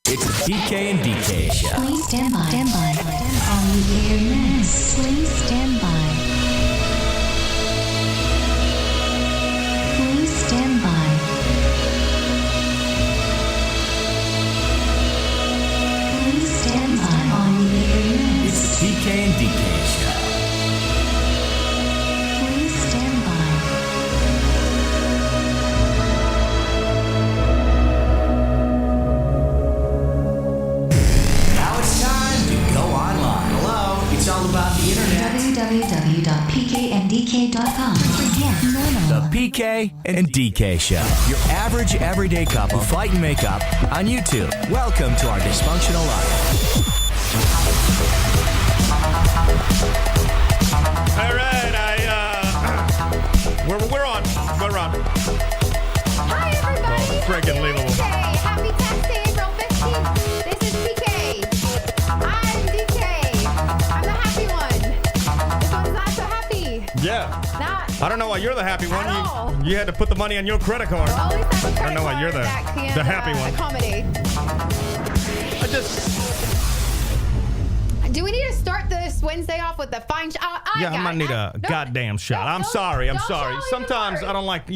It's the PK and DK show. Please stand by. Stand by. Are you hearing this? Please stand by. Please stand by. Please stand by. Are you hearing this? It's the PK and DK show. Please stand by. Now it's time to go online. Hello, it's all about the internet. www.pkndk.com. Forget normal. The PK and DK show. Your average everyday couple fight and make up on YouTube. Welcome to our dysfunctional life. All right, we're on. Hi, everybody. Oh, friggin' unbelievable. Wednesday. Happy Tax Day, April 15th. This is PK. I'm DK. I'm the happy one. This one's not so happy. Yeah. Not I don't know why you're the happy one. At all. You had to put the money on your credit card. well, at least I have a I credit don't know why card you're the that can, happy one. accommodate. I just Do we need to start this Wednesday off with the fine I might need a goddamn shot. I'm sorry. Sometimes I don't like,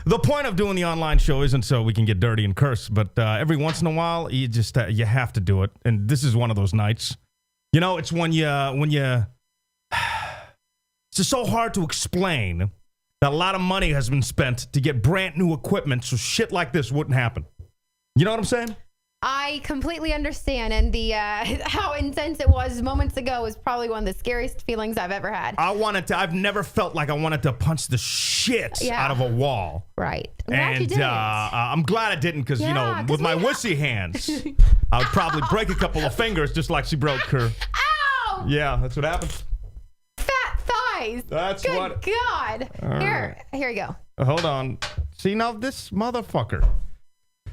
the point of doing the online show isn't so we can get dirty and curse, but every once in a while, you just, you have to do it. And this is one of those nights. You know, it's when you, it's just so hard to explain that a lot of money has been spent to get brand new equipment so shit like this wouldn't happen. You know what I'm saying? I completely understand, and the how intense it was moments ago was probably one of the scariest feelings I've ever had. I've never felt like I wanted to punch the shit out of a wall. Right. I'm glad you And didn't. I'm glad I didn't because, Yeah, 'cause with my we- wussy hands, I would probably break a couple of fingers just like she broke her. Ow! Yeah, that's what happens. Fat thighs. That's Good what. God. Here you go. Hold on. See, now this motherfucker.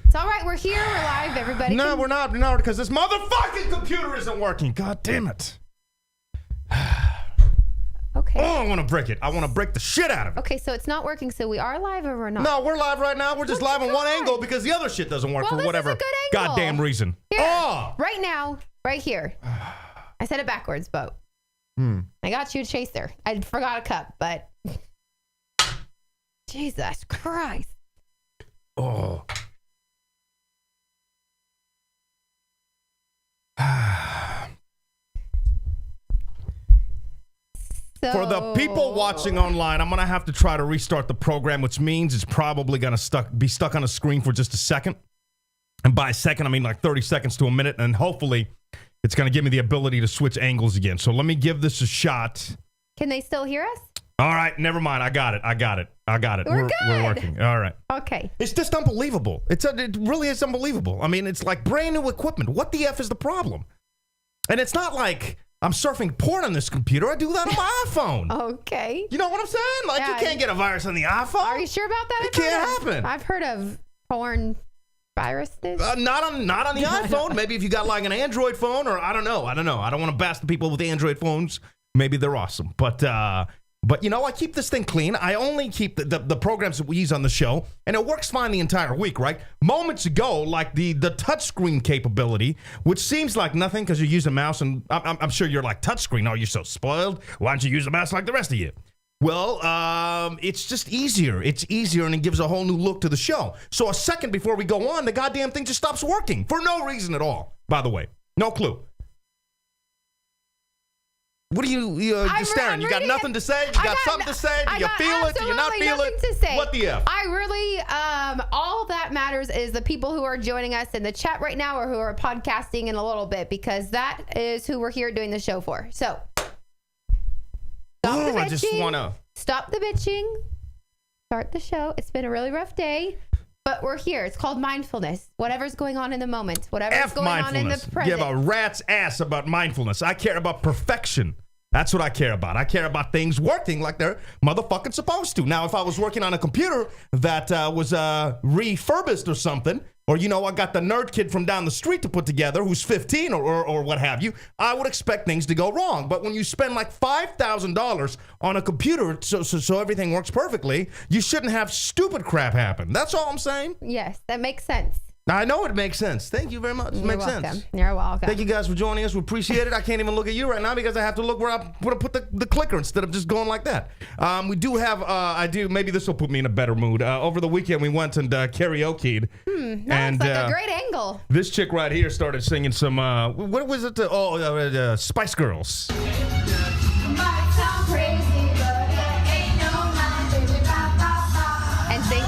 It's all right. We're here. We're live. Everybody. No, can- we're not. No, because this motherfucking computer isn't working. God damn it. Okay. Oh, I want to break it. I want to break the shit out of it. Okay, so it's not working. So we are live or we're not? No, we're live right now. We're just Oh my live on one God. angle because the other shit doesn't work Well, for this is whatever a good angle. goddamn reason. Here. Oh! Right now. Right here. I said it backwards, but I got you a chaser. I forgot a cup, but Jesus Christ. Oh. So, For the people watching online, I'm going to have to try to restart the program, which means it's probably going to be stuck on a screen for just a second. And by a second, I mean like 30 seconds to a minute. And hopefully, it's going to give me the ability to switch angles again. So let me give this a shot. Can they still hear us? All right, never mind. I got it. We're good. We're working. All right. Okay. It's just unbelievable. It really is unbelievable. I mean, it's like brand new equipment. What the F is the problem? And it's not like I'm surfing porn on this computer. I do that on my iPhone. Okay. You know what I'm saying? Like, Yeah. you can't get a virus on the iPhone. Are you sure about that? It can't happen. I've heard of porn viruses. Not on the iPhone. Maybe if you got like an Android phone, or I don't know. I don't want to bash the people with Android phones. Maybe they're awesome. But I keep this thing clean. I only keep the programs that we use on the show, and it works fine the entire week, right? Moments ago, like the touchscreen capability, which seems like nothing because you use a mouse, and I'm sure you're like, touchscreen, oh, you're so spoiled. Why don't you use a mouse like the rest of you? Well, it's just easier. It's easier, and it gives a whole new look to the show. So a second before we go on, the goddamn thing just stops working for no reason at all, by the way. No clue. What are you just staring? You got nothing to say? You got something to say? Do you feel it? Do you not feel it? To say. What the F? I really, all that matters is the people who are joining us in the chat right now or who are podcasting in a little bit, because that is who we're here doing the show for. So, stop the bitching. I just want to. Stop the bitching. Start the show. It's been a really rough day, but we're here. It's called mindfulness. Whatever's going on in the moment. Whatever's going on in the present. Give a rat's ass about mindfulness. I care about perfection. That's what I care about. I care about things working like they're motherfucking supposed to. Now, if I was working on a computer that was refurbished or something, or, I got the nerd kid from down the street to put together who's 15 or what have you, I would expect things to go wrong. But when you spend like $5,000 on a computer so everything works perfectly, you shouldn't have stupid crap happen. That's all I'm saying. Yes, that makes sense. I know it makes sense. Thank you very much. It makes sense. You're welcome. Thank you guys for joining us. We appreciate it. I can't even look at you right now because I have to look where I put the clicker instead of just going like that. We do have, maybe this will put me in a better mood. Over the weekend, we went and karaoke'd. That's like a great angle. This chick right here started singing some, what was it? Spice Girls. Might sound crazy, but it ain't no mind, baby, ba, ba, ba. And sing.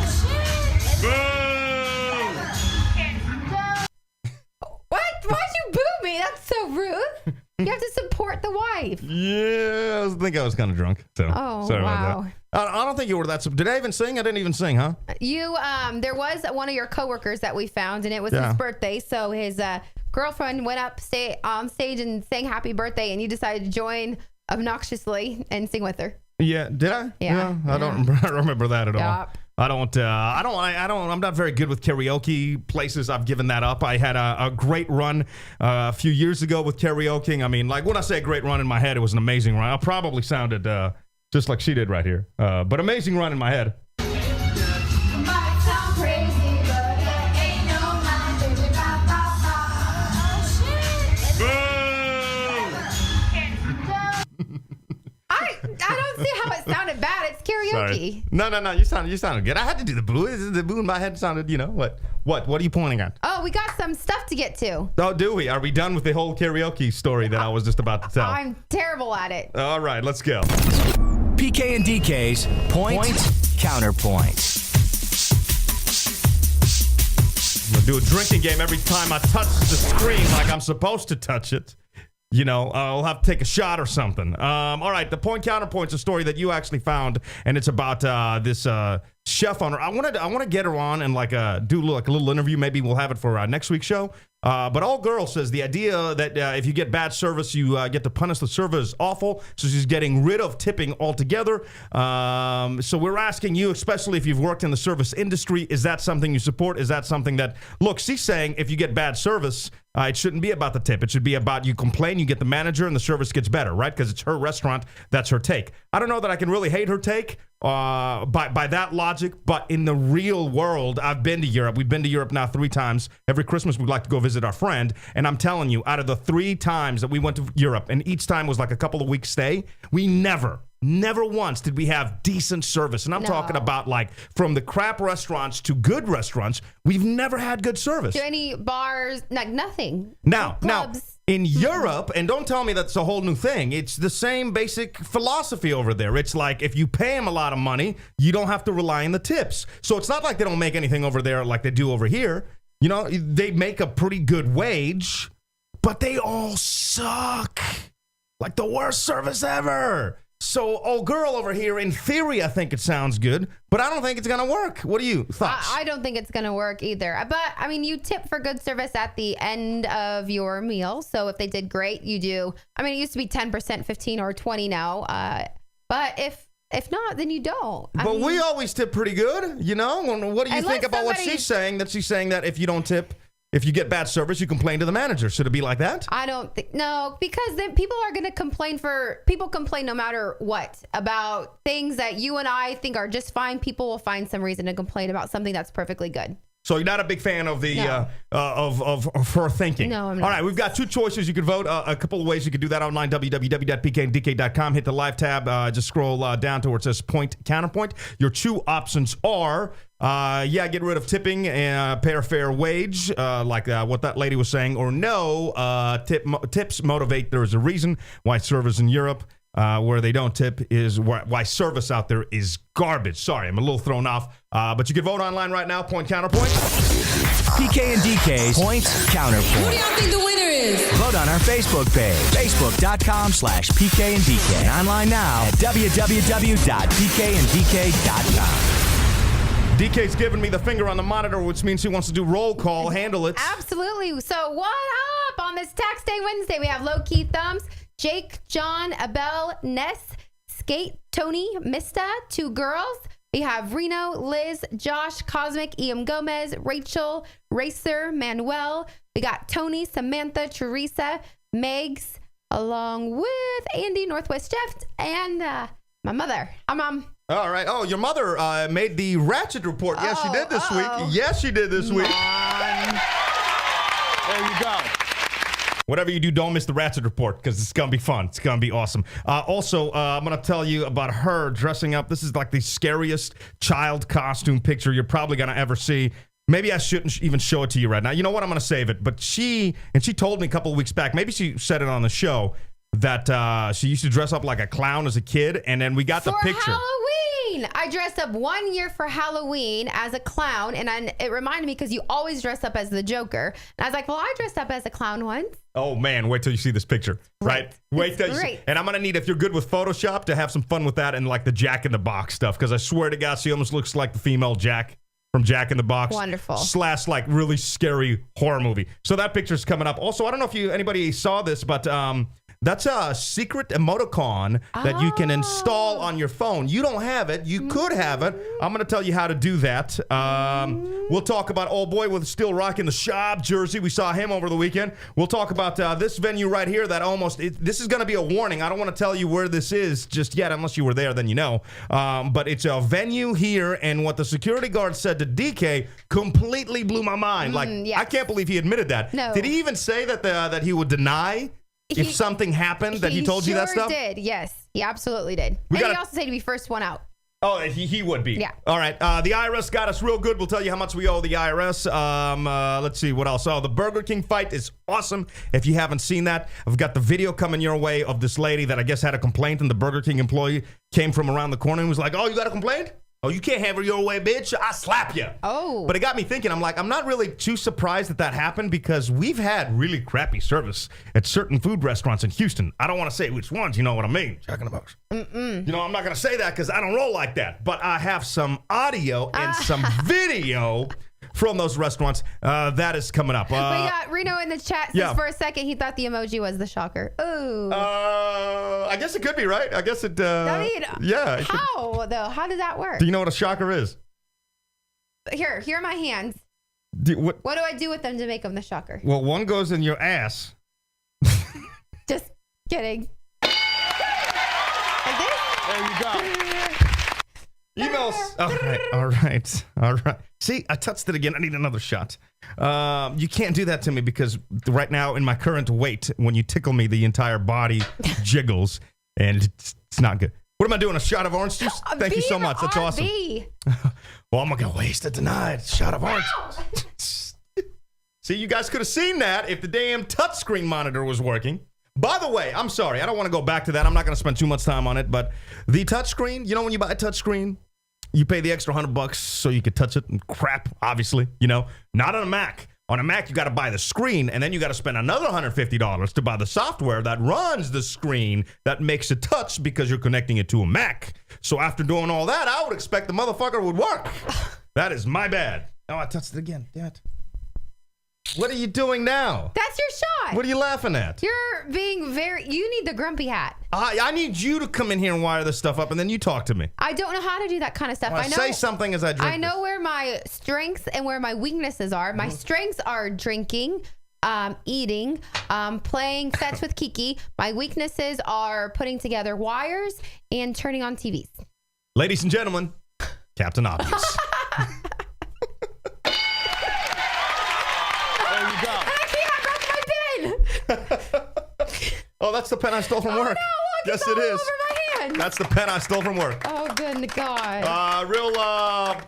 What? Why'd you boo me? That's so rude. You have to support the wife. Yeah, I think I was kind of drunk. So sorry wow. about that. I don't think you were that. Did I even sing? I didn't even sing, huh? You, there was one of your coworkers that we found, and it was his birthday. So his girlfriend went up on stage and sang happy birthday, and you decided to join obnoxiously and sing with her. Yeah, did I? Yeah. I don't remember that at all. I'm not very good with karaoke places. I've given that up. I had a great run a few years ago with karaoke. I mean, like when I say a great run in my head, it was an amazing run. I probably sounded just like she did right here. But amazing run in my head. Might sound crazy, but it ain't no mind, baby, ba, ba, ba. I don't see how it sounded bad. It's karaoke. Sorry. No. You sounded good. I had to do the boo. The boo in my head sounded, What? What are you pointing at? Oh, we got some stuff to get to. Oh, do we? Are we done with the whole karaoke story that I was just about to tell? I'm terrible at it. All right, let's go. PK and DK's Point Counterpoint. I'm going to do a drinking game every time I touch the screen like I'm supposed to touch it. I'll have to take a shot or something. All right, the point counterpoint's a story that you actually found, and it's about this chef owner. I want to get her on and do a little interview. Maybe we'll have it for next week's show. But All Girl says the idea that if you get bad service, you get to punish the server is awful. So she's getting rid of tipping altogether. So we're asking you, especially if you've worked in the service industry, is that something you support? Is that something that, look, she's saying if you get bad service, it shouldn't be about the tip. It should be about you complain, you get the manager, and the service gets better, right? Because it's her restaurant. That's her take. I don't know that I can really hate her take by that logic, but in the real world, I've been to Europe. We've been to Europe now 3 times. Every Christmas, we'd like to go visit our friend. And I'm telling you, out of the 3 times that we went to Europe, and each time was like a couple of weeks stay, we never once did we have decent service. And I'm talking about from the crap restaurants to good restaurants. We've never had good service. Do any bars, nothing? Now, in Europe, and don't tell me that's a whole new thing, it's the same basic philosophy over there. It's like if you pay them a lot of money, you don't have to rely on the tips. So it's not like they don't make anything over there like they do over here. They make a pretty good wage, but they all suck. Like the worst service ever. So, Old Girl over here, in theory, I think it sounds good, but I don't think it's going to work. What are you thoughts? I don't think it's going to work either. But, I mean, you tip for good service at the end of your meal. So, if they did great, you do. I mean, it used to be 10%, 15 or 20 now. But if not, then you don't. But we always tip pretty good, What do you think about what she's saying? That she's saying that if you don't tip, if you get bad service, you complain to the manager. Should it be like that? I don't think, no, because then people are going to complain people complain no matter what about things that you and I think are just fine. People will find some reason to complain about something that's perfectly good. So you're not a big fan of the of her thinking. No, I'm not. All right, we've got 2 choices. You can vote a couple of ways. You can do that online, www.pkndk.com. Hit the live tab. Just scroll down to where it says point counterpoint. Your 2 options are, get rid of tipping and pay a fair wage, what that lady was saying, or no, tips motivate. There is a reason why servers in Europe where they don't tip is why service out there is garbage. Sorry, I'm a little thrown off. But you can vote online right now. Point counterpoint. PK and DK's Point Counterpoint. Who do y'all think the winner is? Vote on our Facebook page, facebook.com/PK and DK. And online now at www.pkanddk.com. DK's giving me the finger on the monitor, which means he wants to do roll call. Handle it. Absolutely. So what up on this Tax Day Wednesday? We have Low Key Thumbs, Jake, John, Abel, Ness, Skate, Tony, Mista, 2 girls. We have Reno, Liz, Josh, Cosmic, Ian Gomez, Rachel, Racer, Manuel. We got Tony, Samantha, Teresa, Megs, along with Andy, Northwest Jeff, and my mother. Hi, Mom. All right. Oh, your mother made the Ratchet report. Yes, she did this week. Yes, she did this week. There you go. Whatever you do, don't miss the Ratchet Report because it's going to be fun. It's going to be awesome. Also, I'm going to tell you about her dressing up. This is like the scariest child costume picture you're probably going to ever see. Maybe I shouldn't even show it to you right now. You know what? I'm going to save it. But she told me a couple of weeks back, maybe she said it on the show, that she used to dress up like a clown as a kid. And then we got the picture. For Halloween. I dressed up 1 year for Halloween as a clown. And it reminded me because you always dress up as the Joker. And I was like, well, I dressed up as a clown once. Oh, man. Wait till you see this picture. Right? Wait till you see. And I'm going to need, if you're good with Photoshop, to have some fun with that and like the Jack in the Box stuff. Because I swear to God, she almost looks like the female Jack from Jack in the Box. Wonderful. / like really scary horror movie. So that picture's coming up. Also, I don't know if anybody saw this, but that's a secret emoticon that you can install on your phone. You don't have it. You could have it. I'm going to tell you how to do that. We'll talk about old boy with still rocking the Schaub jersey. We saw him over the weekend. We'll talk about this venue right here that this is going to be a warning. I don't want to tell you where this is just yet, unless you were there, then you know. But it's a venue here, and what the security guard said to DK completely blew my mind. Yes. I can't believe he admitted that. No. Did he even say that he would deny if something happened, that he told you that stuff? He sure did, yes. He absolutely did. He also said he'd be first one out. Oh, he would be. Yeah. All right. The IRS got us real good. We'll tell you how much we owe the IRS. Let's see what else. Oh, the Burger King fight is awesome. If you haven't seen that, I've got the video coming your way of this lady that I guess had a complaint, and the Burger King employee came from around the corner and was like, "Oh, you got a complaint? Oh, you can't have it your way, bitch. I slap you." Oh. But it got me thinking. I'm like, I'm not really too surprised that happened because we've had really crappy service at certain food restaurants in Houston. I don't want to say which ones. You know what I mean? Jack in the Box. You know, I'm not going to say that because I don't roll like that. But I have some audio and some video from those restaurants. That is coming up. We got Reno in the chat. Since for a second he thought the emoji was the shocker. Ooh. I guess it could be, right? I guess it. I mean, yeah. How though? How does that work? Do you know what a shocker is? Here are my hands. What do I do with them to make them the shocker? Well, one goes in your ass. Just kidding. Like this? There you go. Emails. All right. See, I touched it again. I need another shot. You can't do that to me because right now in my current weight, when you tickle me, the entire body jiggles, and it's not good. What am I doing? A shot of orange juice? Thank you so much. That's awesome. Well, I'm going to waste it tonight. Shot of orange juice. See, you guys could have seen that if the damn touchscreen monitor was working. By the way, I'm sorry. I don't want to go back to that. I'm not going to spend too much time on it. But the touchscreen, you know, when you buy a touchscreen, you pay the extra $100 so you could touch it and crap, obviously, you know, not on a Mac. On a Mac, you got to buy the screen, and then you got to spend another $150 to buy the software that runs the screen that makes it touch because you're connecting it to a Mac. So after doing all that, I would expect the motherfucker would work. That is my bad. Oh, I touched it again. Damn it. What are you doing now? That's your shot. What are you laughing at? You're being you need the grumpy hat. I need you to come in here and wire this stuff up, and then you talk to me. I don't know how to do that kind of stuff. Well, I know. Say something as I drink. I know where my strengths and where my weaknesses are. My strengths are drinking, eating, playing sets with Kiki. My weaknesses are putting together wires and turning on TVs. Ladies and gentlemen, Captain Obvious. Oh, that's the pen I stole from work. No, look, yes, it's it all is. over my hand. That's the pen I stole from work. Oh, good God. Real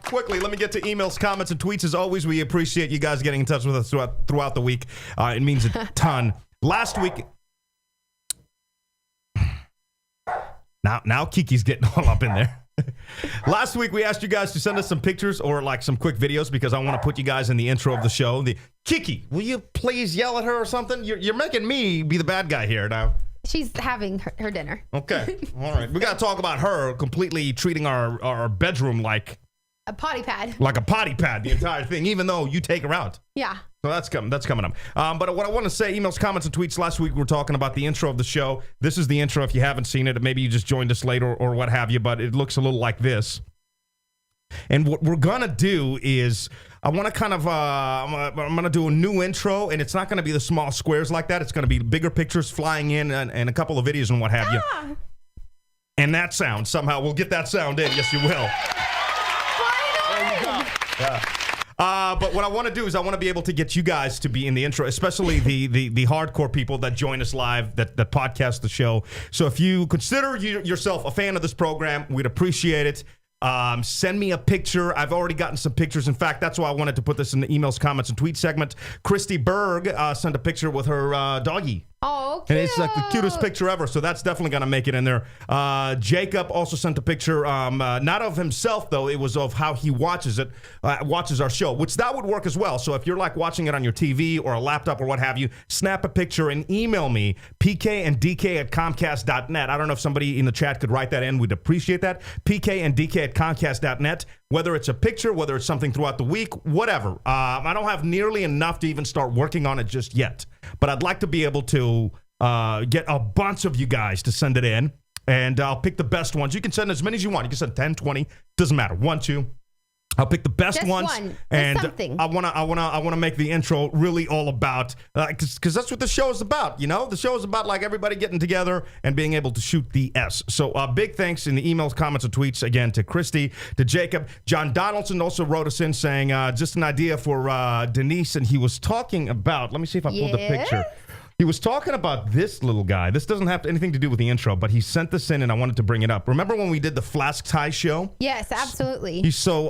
quickly, let me get to emails, comments, and tweets. As always, we appreciate you guys getting in touch with us throughout the week. It means a ton. Last week, now Kiki's getting all up in there. Last week, we asked you guys to send us some pictures or like some quick videos because I want to put you guys in the intro of the show. Kiki, will you please yell at her or something? You're making me be the bad guy here now. She's having her dinner. Okay. All right. We got to talk about her completely treating our bedroom like a potty pad. Like a potty pad, the entire thing, even though you take her out. Yeah. So that's coming up. But what I want to say, emails, comments, and tweets. Last week we were talking about the intro of the show. This is the intro. If you haven't seen it, maybe you just joined us late or what have you, but it looks a little like this. And what we're going to do is I want to kind of, I'm going to do a new intro, and it's not going to be the small squares like that. It's going to be bigger pictures flying in and a couple of videos and what have you. And that sound, somehow, we'll get that sound in. Yes, you will. Finally! Yeah. But what I want to do is I want to be able to get you guys to be in the intro, especially the hardcore people that join us live, that podcast the show. So if you consider yourself a fan of this program, we'd appreciate it. Send me a picture. I've already gotten some pictures. In fact, that's why I wanted to put this in the emails, comments, and tweet segment. Christy Berg sent a picture with her doggy. Oh, cute. And it's like the cutest picture ever, so that's definitely going to make it in there. Jacob also sent a picture, not of himself, though. It was of how he watches our show, which that would work as well. So if you're like watching it on your TV or a laptop or what have you, snap a picture and email me, pkanddk@comcast.net. I don't know if somebody in the chat could write that in. We'd appreciate that. pkanddk@comcast.net. Whether it's a picture, whether it's something throughout the week, whatever. I don't have nearly enough to even start working on it just yet. But I'd like to be able to get a bunch of you guys to send it in, and I'll pick the best ones. You can send as many as you want. You can send 10, 20, doesn't matter. 1, 2. I'll pick the best Just ones, one. and something. I wanna make the intro really all about, because that's what the show is about. You know, the show is about like everybody getting together and being able to shoot the S. So big thanks in the emails, comments, and tweets again to Christy, to Jacob. John Donaldson also wrote us in saying just an idea for Denise, and he was talking about. Let me see if I pulled the picture. He was talking about this little guy. This doesn't have anything to do with the intro, but he sent this in, and I wanted to bring it up. Remember when we did the Flask Tie show? Yes, absolutely. So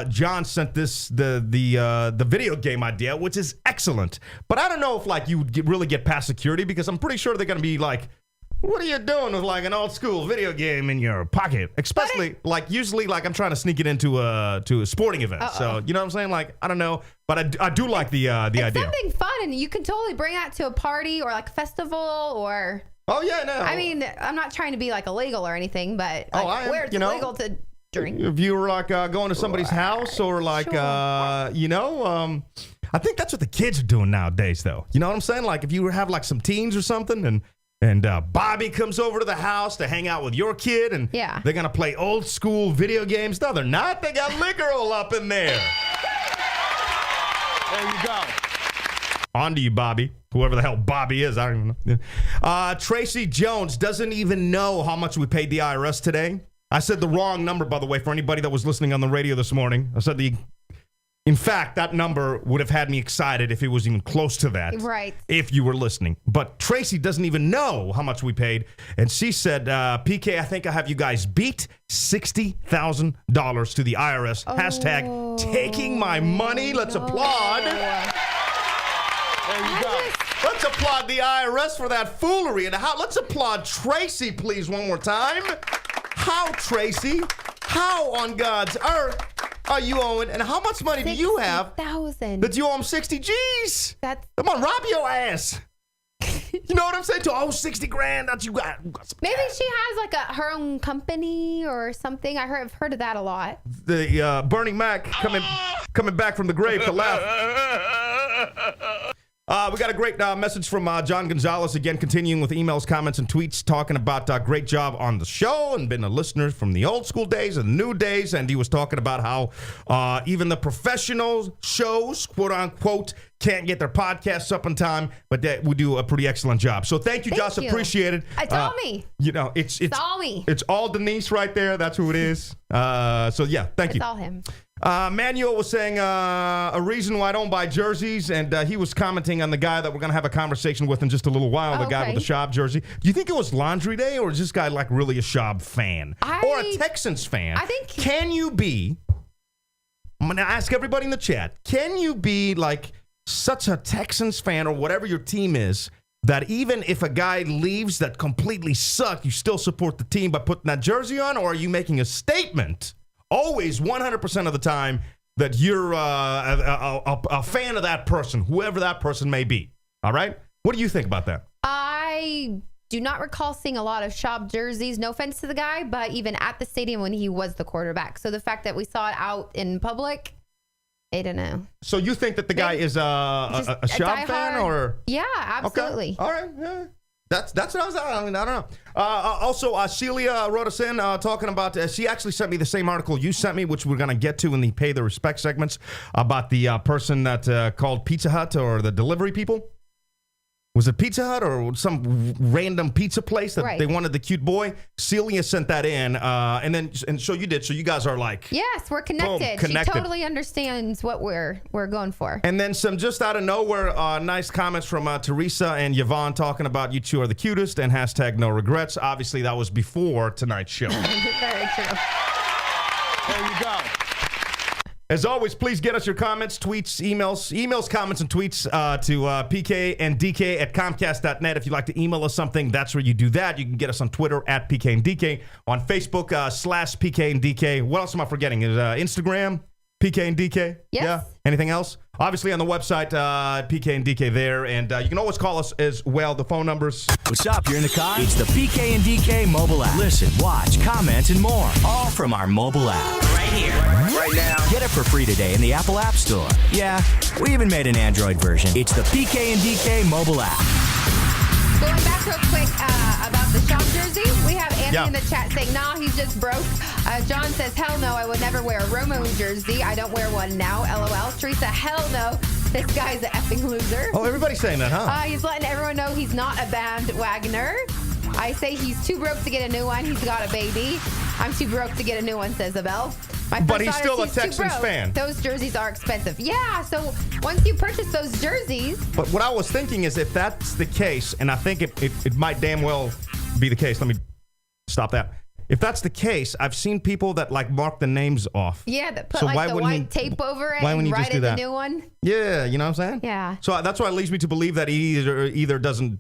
John sent this the video game idea, which is excellent. But I don't know if like you would really get past security, because I'm pretty sure they're going to be like, what are you doing with like an old school video game in your pocket? Especially like usually like I'm trying to sneak it into a sporting event. So you know what I'm saying? Like I don't know, but I do like the idea. It's something fun, and you can totally bring that to a party or like a festival or. Oh yeah, no. I mean, I'm not trying to be like illegal or anything, but like, where it's illegal to drink. If you were like going to somebody's house or like I think that's what the kids are doing nowadays, though. You know what I'm saying? Like if you have like some teens or something, and Bobby comes over to the house to hang out with your kid, and they're going to play old school video games. No, they're not. They got liquor all up in there. There you go. On to you, Bobby. Whoever the hell Bobby is, I don't even know. Tracy Jones doesn't even know how much we paid the IRS today. I said the wrong number, by the way, for anybody that was listening on the radio this morning. I said in fact, that number would have had me excited if it was even close to that. Right. If you were listening. But Tracy doesn't even know how much we paid. And she said, PK, I think I have you guys beat $60,000 to the IRS. Oh. Hashtag taking my money. Let's applaud. There you go. Let's applaud the IRS for that foolery. And let's applaud Tracy, please, one more time. How, Tracy? How on God's earth are you owing? And how much money do you have 60,000 that you owe him 60 G's? Come on, rob your ass. You know what I'm saying? To owe 60 grand that you got. Maybe she has like her own company or something. I've heard of that a lot. The Bernie Mac coming back from the grave to laugh. We got a great message from John Gonzalez, again, continuing with emails, comments, and tweets, talking about great job on the show and been a listener from the old school days and the new days. And he was talking about how even the professional shows, quote unquote, can't get their podcasts up in time, but that we do a pretty excellent job. So thank you, Josh. Appreciate it. It's all me. You know, it's all me. It's all Denise right there. That's who it is. So yeah, thank you. It's all him. Manuel was saying a reason why I don't buy jerseys, and he was commenting on the guy that we're going to have a conversation with in just a little while, the guy with the Schaub jersey. Do you think it was laundry day, or is this guy like really a Schaub fan? Or a Texans fan? I think... Can you be... I'm going to ask everybody in the chat. Can you be like such a Texans fan or whatever your team is that even if a guy leaves that completely suck, you still support the team by putting that jersey on? Or are you making a statement always 100% of the time that you're a fan of that person, whoever that person may be? All right? What do you think about that? I do not recall seeing a lot of Schaub jerseys. No offense to the guy, but even at the stadium when he was the quarterback. So the fact that we saw it out in public, I don't know. So you think that the guy is a Schaub fan, or? Yeah, absolutely. Okay. All right. Yeah. That's what I was. I don't know. Also, Celia wrote us in talking about. She actually sent me the same article you sent me, which we're going to get to in the Pay the Respect segments, about the person that called Pizza Hut or the delivery people. Was it Pizza Hut or some random pizza place that Right. they wanted the cute boy? Celia sent that in, and so you did. So you guys are like, Yes, we're connected. connected. She totally understands what we're going for. and then some just out of nowhere, nice comments from Teresa and Yvonne talking about you two are the cutest and hashtag no regrets. Obviously, that was before tonight's show. Very true. There you go. As always, please get us your comments, tweets, emails, comments, and tweets to PK and DK at Comcast.net. If you'd like to email us something, that's where you do that. You can get us on Twitter at PK and DK, on Facebook /PK and DK. What else am I forgetting? Is Instagram, PK and DK? Yes. Yeah. Anything else? Obviously on the website, PK and DK there. And you can always call us as well. The phone numbers. What's up? You're in the car? It's the PK and DK mobile app. Listen, watch, comment, and more. All from our mobile app. Right here. Right now. Get it for free today in the Apple App Store. Yeah, we even made an Android version. It's the PK and DK mobile app. Going back real quick about the shop jersey, we have Andy in the chat saying, nah, he's just broke. John says, hell no, I would never wear a Romo jersey. I don't wear one now, LOL. Teresa, hell no, this guy's an effing loser. Oh, everybody's saying that, huh? He's letting everyone know he's not a bandwagoner. I say he's too broke to get a new one. He's got a baby. I'm too broke to get a new one, says Abel. But he's still a Texans fan. Those jerseys are expensive. Yeah, so once you purchase those jerseys. But what I was thinking is if that's the case, and I think it might damn well be the case. Let me stop that. If that's the case, I've seen people that like mark the names off. Yeah, that put So like why the wouldn't white tape over it why and wouldn't you write just do in the that? new one. Yeah, you know what I'm saying? Yeah. So that's why it leads me to believe that he either doesn't,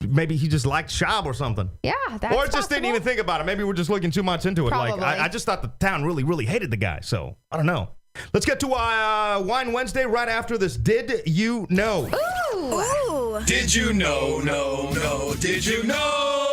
maybe he just liked Schaub or something. Yeah, that's Or just didn't even think about it. Maybe we're just looking too much into it. Probably. Like I just thought the town really, really hated the guy. So I don't know. Let's get to Wine Wednesday right after this. Did you know? Ooh. Did you know? No. Did you know?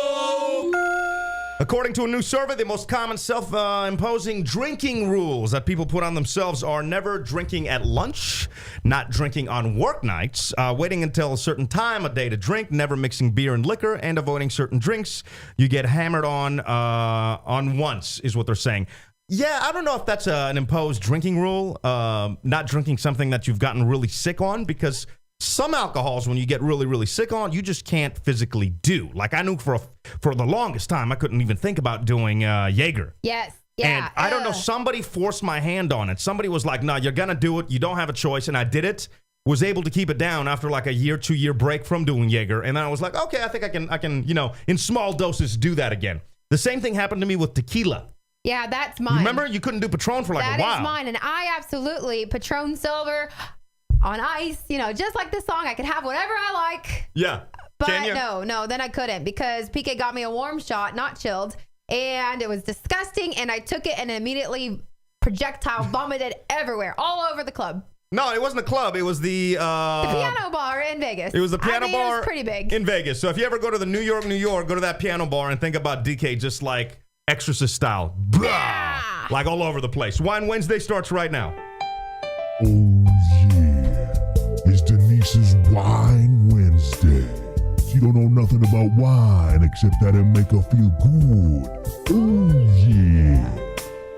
According to a new survey, the most common self-imposing drinking rules that people put on themselves are never drinking at lunch, not drinking on work nights, waiting until a certain time a day to drink, never mixing beer and liquor, and avoiding certain drinks you get hammered on once, is what they're saying. Yeah, I don't know if that's an imposed drinking rule, not drinking something that you've gotten really sick on, because some alcohols, when you get really, really sick on, you just can't physically do. Like I knew for the longest time, I couldn't even think about doing Jaeger. Yes. Yeah. And I don't know, somebody forced my hand on it. Somebody was like, no, you're going to do it. You don't have a choice. And I did it. Was able to keep it down after like a 2-year break from doing Jaeger. And then I was like, okay, I think I can, in small doses do that again. The same thing happened to me with tequila. Yeah, that's mine. Remember, you couldn't do Patron for like a while. That is mine. And I absolutely, Patron Silver on ice, just like this song, I could have whatever I like. Yeah. But Can you? no, then I couldn't because PK got me a warm shot, not chilled. And it was disgusting. And I took it and immediately projectile vomited everywhere, all over the club. No, it wasn't the club. It was the piano bar in Vegas. It was the piano bar. It was pretty big. In Vegas. So if you ever go to the New York, go to that piano bar and think about DK just like Exorcist style. Yeah. Like all over the place. Wine Wednesday starts right now. Oh yeah, it's Denise's Wine Wednesday. She don't know nothing about wine except that it make her feel good. Oh yeah,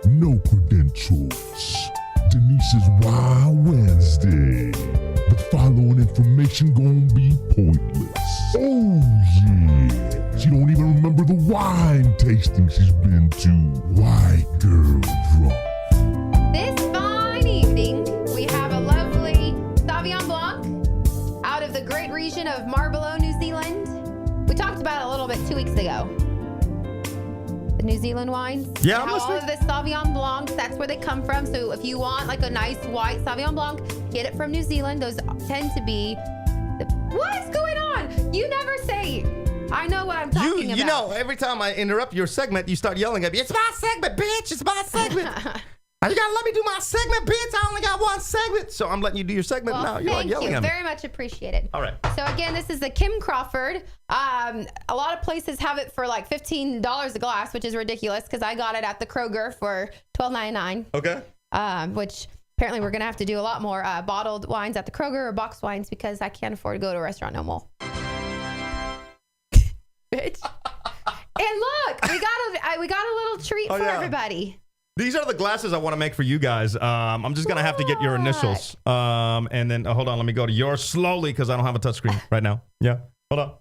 no credentials. Denise's Wine Wednesday. The following information gonna be pointless. Oh yeah, she don't even remember the wine tasting she's been to. White girl drunk. This fine evening, we have a lovely Sauvignon Blanc out of the great region of Marlborough, New Zealand. We talked about it a little bit 2 weeks ago. The New Zealand wines. Yeah, and how all of the Sauvignon Blancs, that's where they come from. So if you want like a nice white Sauvignon Blanc, get it from New Zealand. Those tend to be... What's going on? You never say... I know what I'm talking about. You know, every time I interrupt your segment, you start yelling at me, it's my segment, bitch, it's my segment. You gotta let me do my segment, bitch. I only got one segment. So I'm letting you do your segment now. You're like yelling at me. Very much appreciated. All right. So again, this is the Kim Crawford. A lot of places have it for like $15 a glass, which is ridiculous because I got it at the Kroger for $12.99. Okay. Which apparently we're gonna have to do a lot more bottled wines at the Kroger or boxed wines because I can't afford to go to a restaurant no more. Bitch. And look, we got a little treat for everybody. These are the glasses I want to make for you guys. I'm just going to have to get your initials. And then, hold on, let me go to yours slowly because I don't have a touchscreen right now. Yeah, hold on.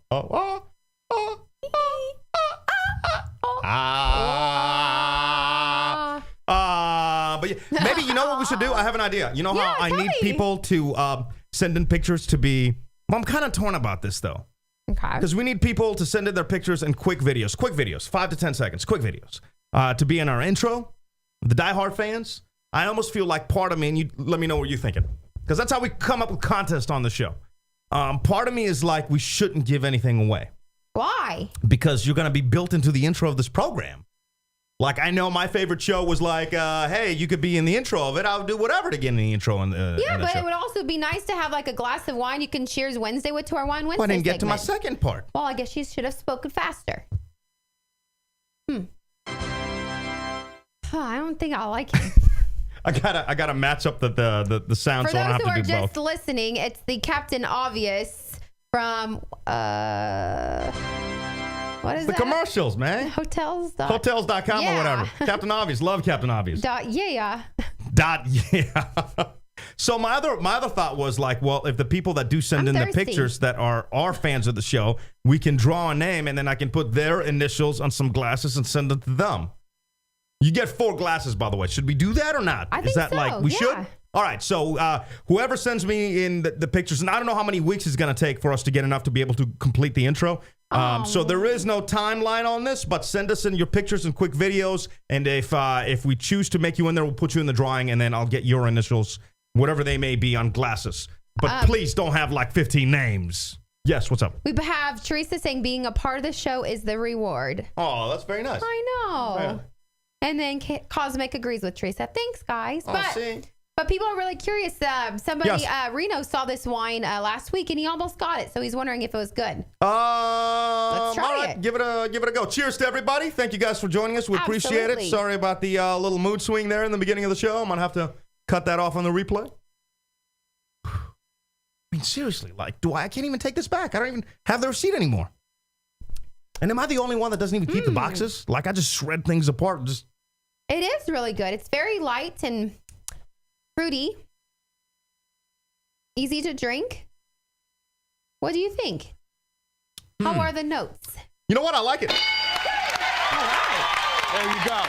But yeah, maybe you know what we should do? I have an idea. You know how I need people to send in pictures to be... Well, I'm kind of torn about this, though. Okay. Because we need people to send in their pictures and quick videos, 5 to 10 seconds, quick videos, to be in our intro. The diehard fans, I almost feel like part of me, and you let me know what you're thinking, because that's how we come up with contests on the show. Part of me is like, we shouldn't give anything away. Why? Because you're going to be built into the intro of this program. Like, I know my favorite show was like, hey, you could be in the intro of it. I'll do whatever to get in the intro. Yeah, but it would also be nice to have like a glass of wine you can Cheers Wednesday with to our Wine Wednesday Well, I didn't get segment. to my second part. Well, I guess you should have spoken faster. I don't think I like it. I gotta match up the sound, For so I don't those who have are to do just both. listening, it's the Captain Obvious from what is The that? commercials, man. Hotels. Hotels.com Yeah. or whatever. Captain Obvious. Love Captain Obvious. Yeah. Yeah. So my other thought was like, well, if the people that do send I'm in thirsty. the pictures that are fans of the show, we can draw a name and then I can put their initials on some glasses and send it to them. You get 4 glasses, by the way. Should we do that or not? I Is think that so, like we yeah. should? All right. So whoever sends me in the pictures, and I don't know how many weeks it's going to take for us to get enough to be able to complete the intro. So there is no timeline on this, but send us in your pictures and quick videos. And if we choose to make you in there, we'll put you in the drawing, and then I'll get your initials, whatever they may be, on glasses. But please don't have like 15 names. Yes, what's up? We have Teresa saying being a part of the show is the reward. Oh, that's very nice. I know. Yeah. And then Cosmic agrees with Teresa. Thanks, guys. Oh, see? But people are really curious. Somebody, Yes. Reno, saw this wine last week, and he almost got it. So he's wondering if it was good. Let's try all right, it. Give it a go. Cheers to everybody. Thank you guys for joining us. We appreciate it. Absolutely. Sorry about the little mood swing there in the beginning of the show. I'm gonna have to cut that off on the replay. I mean, seriously, like, I can't even take this back. I don't even have the receipt anymore. And am I the only one that doesn't even keep the boxes? Like, I just shred things apart. It is really good. It's very light and fruity. Easy to drink. What do you think? How are the notes? You know what? I like it. All right. There you go.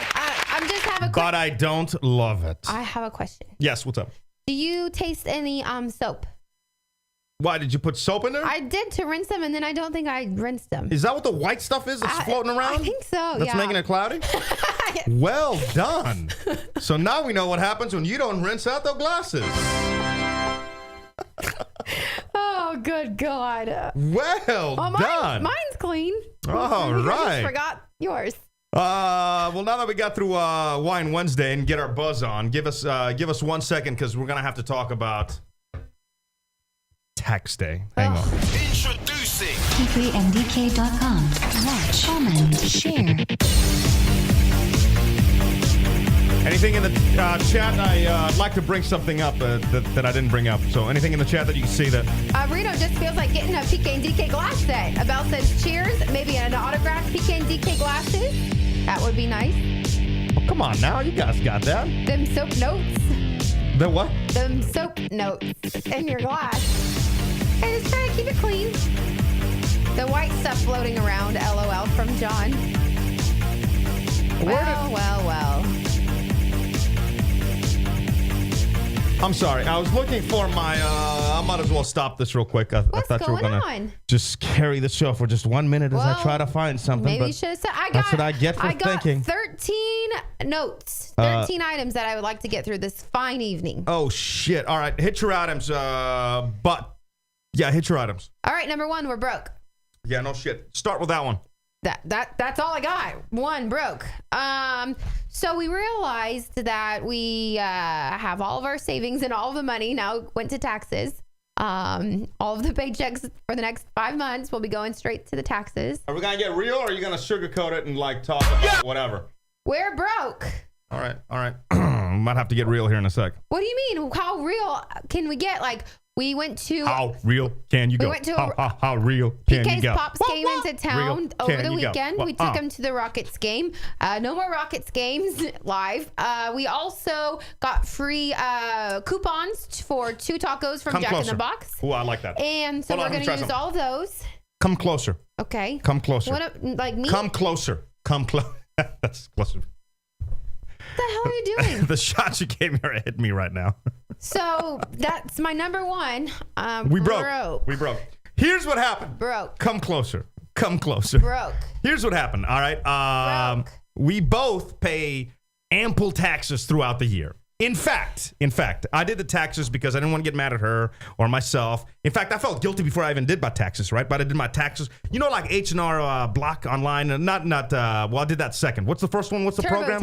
I'm just have a quick. But I don't love it. I have a question. Yes, what's up? Do you taste any soap? Why, did you put soap in there? I did to rinse them, and then I don't think I rinsed them. Is that what the white stuff is that's floating around? I think so. That's yeah. making it cloudy? Well done. So now we know what happens when you don't rinse out the glasses. Oh, good God. Well done. Mine's clean. All I right. just forgot yours. Well, now that we got through Wine Wednesday and get our buzz on, give us 1 second because we're gonna have to talk about tax day. Hang on. Introducing PKMDK.com. Watch, comment, share. Anything in the chat? I'd like to bring something up that I didn't bring up. So anything in the chat that you can see that? Reno just feels like getting a PK and DK glass set. Abel says cheers. Maybe an autographed PK and DK glasses. That would be nice. Oh, come on now, you guys got that. Them soap notes. The what? Them soap notes in your glass. Hey, just trying to keep it clean. The white stuff floating around. LOL from John. Well. I'm sorry. I was looking for my. I might as well stop this real quick. I What's thought you were going gonna on? just carry the show for just 1 minute as I Well, try to find something. Maybe you But should have said. that's what I get for thinking. 13 notes. 13 items that I would like to get through this fine evening. oh shit! All right, hit your items. Hit your items. All right, number 1, we're broke. Yeah, no shit. Start with that one. That's all I got. 1, broke. So we realized that we have all of our savings and all of the money now went to taxes. All of the paychecks for the next 5 months will be going straight to the taxes. Are we gonna get real, or are you gonna sugarcoat it and like talk about whatever? We're broke. All right. Might have to get real here in a sec. What do you mean? How real can we get? Like, We went to How real can you go? went to how real can you PK's go? Pops came into town Real over can the you go? weekend. We took him to the Rockets game. No more Rockets games live. We also got free coupons for 2 tacos from Come Jack closer. in the Box. Oh, I like that. And so Hold on, we're let me going to try use something. all of those. Come closer. Okay. Come closer. Like me? Come closer. Come close. That's closer. What the hell are you doing? The shots you gave me are hitting me right now. So that's my number one. We broke. We broke. Here's what happened. Broke. Come closer. Come closer. Broke. Here's what happened. All right. Broke. We both pay ample taxes throughout the year. In fact, I did the taxes because I didn't want to get mad at her or myself. In fact, I felt guilty before I even did my taxes, right? But I did my taxes. You know, like H&R Block online. Well, I did that second. What's the first one? What's the program?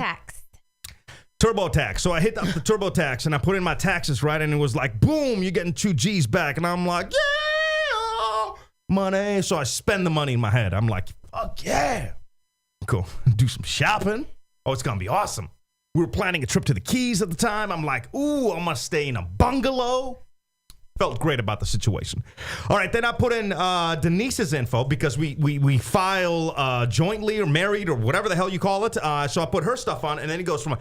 TurboTax. So I hit up the TurboTax and I put in my taxes, right? And it was like, boom, you're getting 2 G's back. And I'm like, yeah, money. So I spend the money in my head. I'm like, fuck yeah. Cool. Do some shopping. Oh, it's going to be awesome. We were planning a trip to the Keys at the time. I'm like, ooh, I'm going to stay in a bungalow. Felt great about the situation. All right, then I put in Denise's info because we file jointly or married or whatever the hell you call it. So I put her stuff on, and then it goes from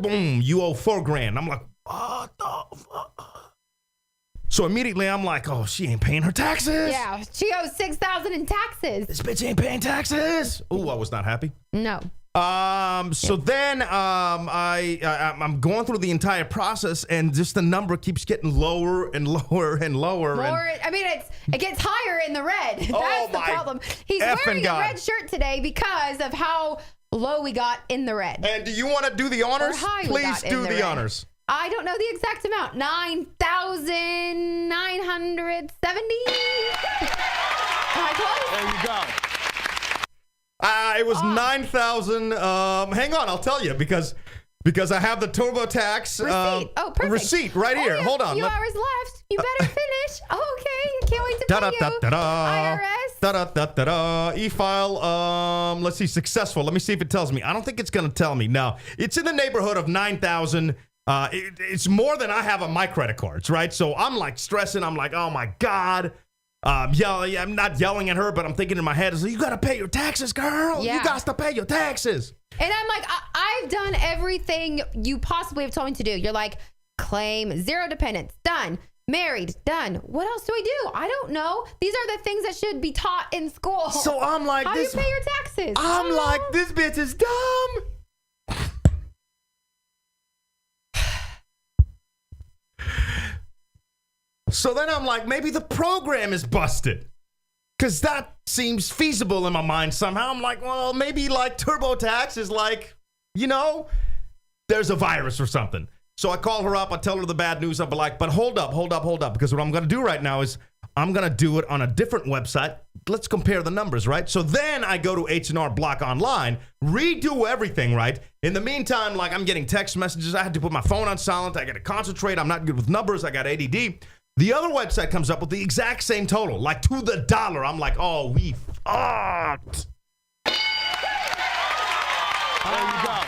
boom, you owe $4,000. I'm like, what the fuck? So immediately I'm like, oh, she ain't paying her taxes. Yeah, she owes $6,000 in taxes. This bitch ain't paying taxes. Ooh, I was not happy. No. So then I'm going through the entire process, and just the number keeps getting lower and lower and lower. It gets higher in the red. That's the problem. He's wearing a red shirt today because of how low we got in the red. And do you want to do the honors? Please do the honors. I don't know the exact amount. 9,970. Am I close? There you go. It was 9,000. Hang on, I'll tell you because I have the TurboTax Receipt. Perfect. receipt right here. Hold on. A few hours left. You better finish. Okay. Can't wait to pay you. IRS. E-file. Let's see. Successful. Let me see if it tells me. I don't think it's going to tell me. No, it's in the neighborhood of 9,000. It's more than I have on my credit cards, right? So I'm like stressing. I'm like, oh my God. I'm not yelling at her, but I'm thinking in my head, is you got to pay your taxes, girl. Yeah. You got to pay your taxes. And I'm like, I've done everything you possibly have told me to do. You're like, claim 0 dependents. Done. Married. Done. What else do I do? I don't know. These are the things that should be taught in school. So I'm like, how do you pay your taxes? I'm like, this bitch is dumb. So then I'm like, maybe the program is busted. Because that seems feasible in my mind somehow. I'm like, well, maybe like TurboTax is like, there's a virus or something. So I call her up. I tell her the bad news. I'll be like, but hold up. Because what I'm going to do right now is I'm going to do it on a different website. Let's compare the numbers, right? So then I go to H&R Block Online, redo everything, right? In the meantime, like I'm getting text messages. I had to put my phone on silent. I got to concentrate. I'm not good with numbers. I got ADD. The other website comes up with the exact same total, like to the dollar. I'm like, oh, we fucked. There you go.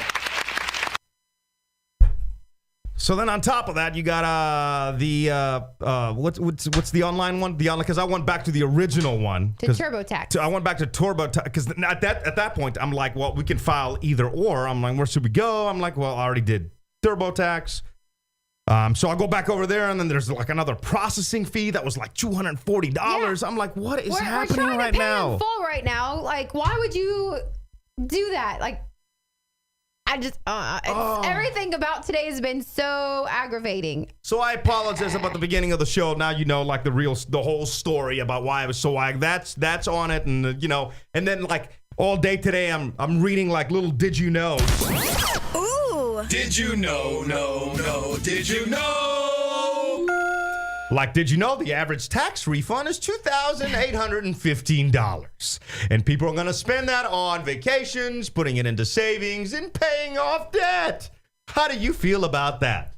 So then on top of that, you got what's the online one? Because I went back to the original one. To TurboTax. I went back to TurboTax because at that point, I'm like, well, we can file either or. I'm like, where should we go? I'm like, well, I already did TurboTax. So I go back over there, and then there's like another processing fee that was like $240. Yeah. I'm like, what is happening right now? We're trying to pay in full right now. Like, why would you do that? Like, I just, everything about today has been so aggravating. So I apologize about the beginning of the show. Now you know, like the whole story about why I was so that's on it, and and then like all day today, I'm reading like little did you know. Did you know? No. Did you know? Like, did you know the average tax refund is $2,815? And people are going to spend that on vacations, putting it into savings, and paying off debt. How do you feel about that?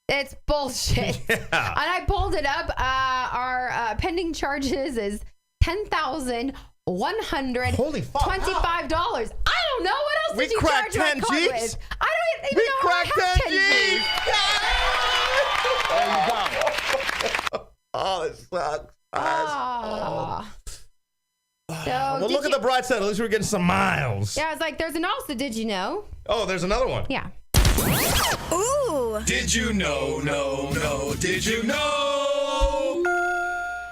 It's bullshit. Yeah. And I pulled it up. Our pending charges is $10,125. Holy fuck. I don't know. What else did you charge my card with? I don't even know cracked 10 G's. There you go. it sucks. Oh. So Well, look at the bright side. At least we're getting some miles. Yeah, I was like, there's an also, did you know? Oh, there's another one. Yeah. Ooh. Did you know? No. Did you know?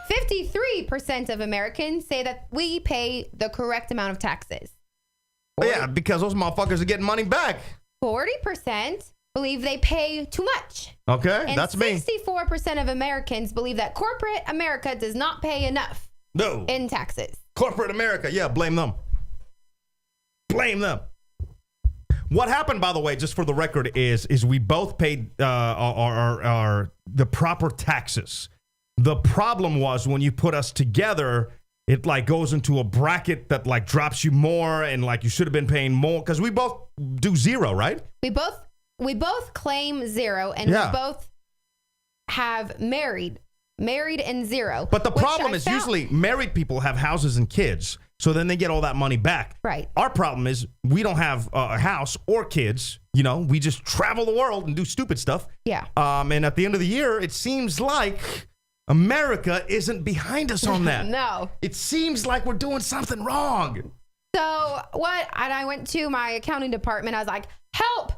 53% of Americans say that we pay the correct amount of taxes. Yeah, because those motherfuckers are getting money back. 40% believe they pay too much. Okay, And that's me. 64% of Americans believe that corporate America does not pay enough No. in taxes. Corporate America. Yeah, blame them. Blame them. What happened, by the way, just for the record, is we both paid our the proper taxes. The problem was when you put us together, it like goes into a bracket that like drops you more, and like you should have been paying more because we both do zero, right? We both claim zero, and Yeah. we both have married and zero. But the which problem I is found- usually married people have houses and kids, so then they get all that money back. Right. Our problem is we don't have a house or kids. You know, we just travel the world and do stupid stuff. Yeah. And at the end of the year, it seems like America isn't behind us on that. No. It seems like we're doing something wrong. So what? And I went to my accounting department. I was like, help.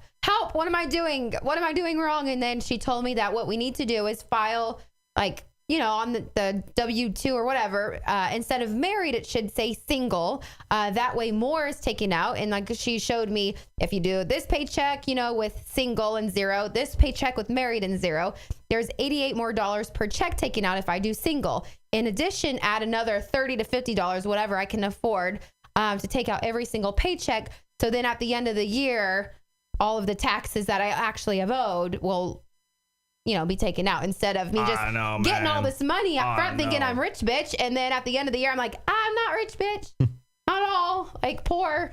What am I doing? What am I doing wrong? And then she told me that what we need to do is file, like, you know, on the W-2 or whatever, instead of married, it should say single. That way more is taken out. And like she showed me, if you do this paycheck, you know, with single and zero, this paycheck with married and zero, there's $88 more per check taken out if I do single. In addition, add another $30 to $50, whatever I can afford, to take out every single paycheck. So then at the end of the year, all of the taxes that I actually have owed will, you know, be taken out instead of me just getting all this money up front thinking I'm rich, bitch. And then at the end of the year, I'm like, I'm not rich, bitch. Not at all. Like, poor.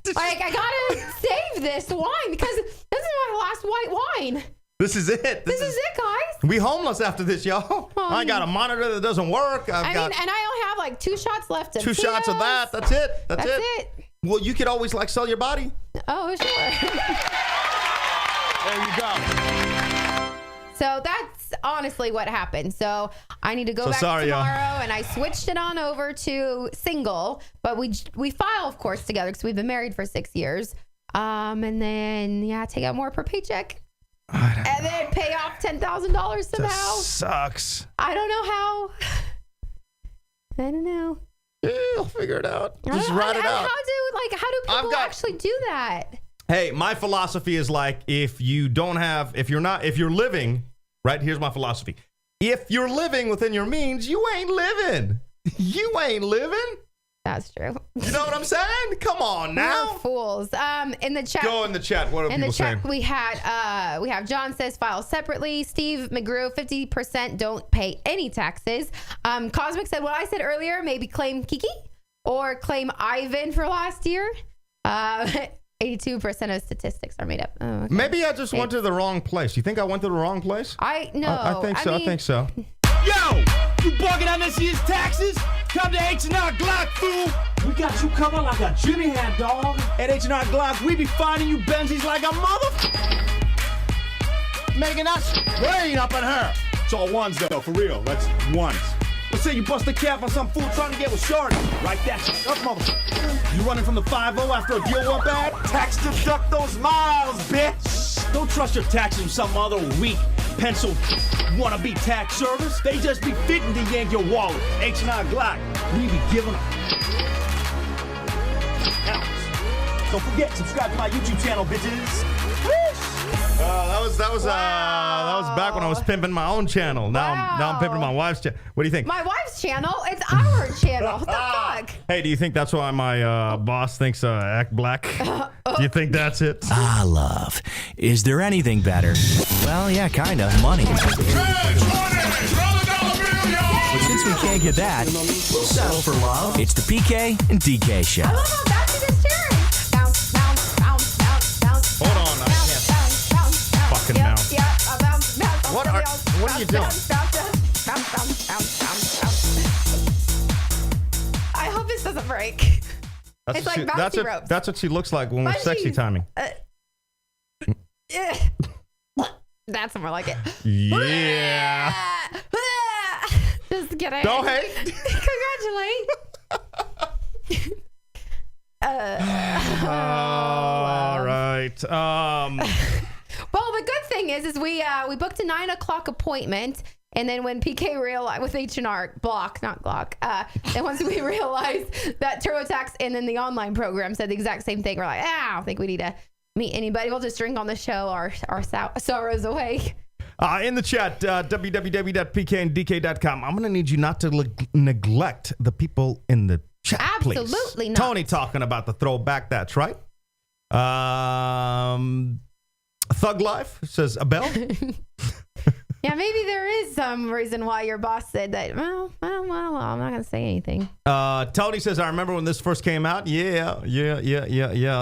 Like, I gotta save this wine because this is my last white wine. This is it. This is it, guys. We homeless after this, y'all. I got a monitor that doesn't work. I mean, and I only have like 2 shots left of 2 shots of that. That's it. That's it. Well, you could always like sell your body. Oh, sure. There you go. So that's honestly what happened. So I need to go back tomorrow, and I switched it on over to single. But we file, of course, together because we've been married for 6 years. And then take out more per paycheck, and then pay off $10,000 somehow. Sucks. I don't know how. I don't know. You'll figure it out. Just write it out. How do people actually do that? Hey, my philosophy is like, if you're living, right? Here's my philosophy. If you're living within your means, you ain't living. You ain't living. That's true. You know what I'm saying? Come on now. We're fools. In the chat. Go in the chat. What are people saying? In the chat, we have John says file separately. Steve McGrew, 50% don't pay any taxes. Cosmic said what I said earlier, maybe claim Kiki or claim Ivan for last year. 82% of statistics are made up. Oh, okay. Maybe I just went to the wrong place. You think I went to the wrong place? I think so. Yo, you bugging on this year's taxes? Come to H&R Glock, fool. We got you covered like a Jimmy hat, dog. At H&R Glock, we be finding you Benzies like a mother. Making us rain up on her. It's all ones, though, for real. That's ones. Let's say you bust a cap on some fool trying to get with Shorty. Right that shit up, motherfucker. You running from the 5-0 after a deal went bad? Tax deduct those miles, bitch. Don't trust your taxes with some other weak pencil wannabe tax service. They just be fitting to yank your wallet. H&R Glock, we be giving them ounce. Don't forget, subscribe to my YouTube channel, bitches. That was back when I was pimping my own channel. Now I'm pimping my wife's channel. What do you think? My wife's channel? It's our channel. What the fuck? Hey, do you think that's why my boss thinks act black? Do you think that's it? Love. Is there anything better? Well, yeah, kinda. Money. But since we can't get that, we'll settle for love. It's the PK and DK show. I love how fast it is sharing. Bounce, bounce, bounce, bounce, bounce. Hold on, I can't. Fucking bounce. What are you doing? I hope this doesn't break. It's like bouncy ropes. That's what she looks like when we're sexy timing. That's more like it. Yeah. kidding. Don't hate. Congratulate. All right. Well, the good thing is we booked a 9:00 appointment, and then when PK realized with H&R Block, not Glock, and once we realized that TurboTax and then the online program said the exact same thing, we're like, I don't think we need to meet anybody. We'll just drink on the show our sorrows away. In the chat, www.pkndk.com. I'm going to need you not to neglect the people in the chat, please. Absolutely not. Tony talking about the throwback. That's right. Thug Life says, Abel. Yeah, maybe there is some reason why your boss said that. Well, I'm not going to say anything. Tony says, I remember when this first came out. Yeah.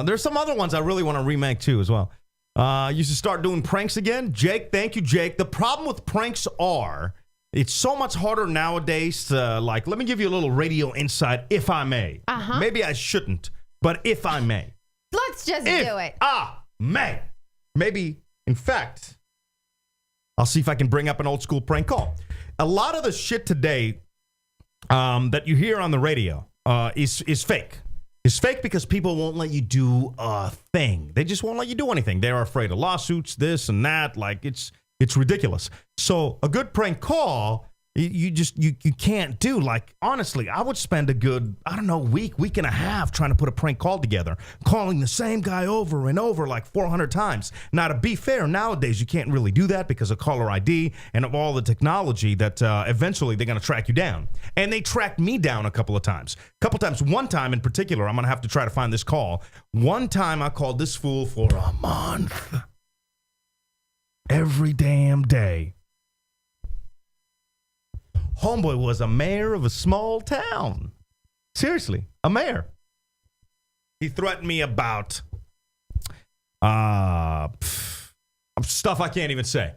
There's some other ones I really want to remake too as well. You should start doing pranks again. Jake, thank you, Jake. The problem with pranks are it's so much harder nowadays to, like, let me give you a little radio insight, if I may. Maybe I shouldn't, but if I may. Let's just do it. May. Maybe, in fact, I'll see if I can bring up an old school prank call. A lot of the shit today that you hear on the radio is fake. It's fake because people won't let you do a thing. They just won't let you do anything. They're afraid of lawsuits, this and that. Like, it's ridiculous. So a good prank call, you can't do. Like, honestly, I would spend a good, week and a half trying to put a prank call together, calling the same guy over and over like 400 times. Now, to be fair, nowadays you can't really do that because of caller ID and of all the technology that eventually they're going to track you down. And they tracked me down a couple of times. One time in particular, I'm going to have to try to find this call. One time I called this fool for a month. Every damn day. Homeboy was a mayor of a small town. Seriously, a mayor. He threatened me about stuff I can't even say.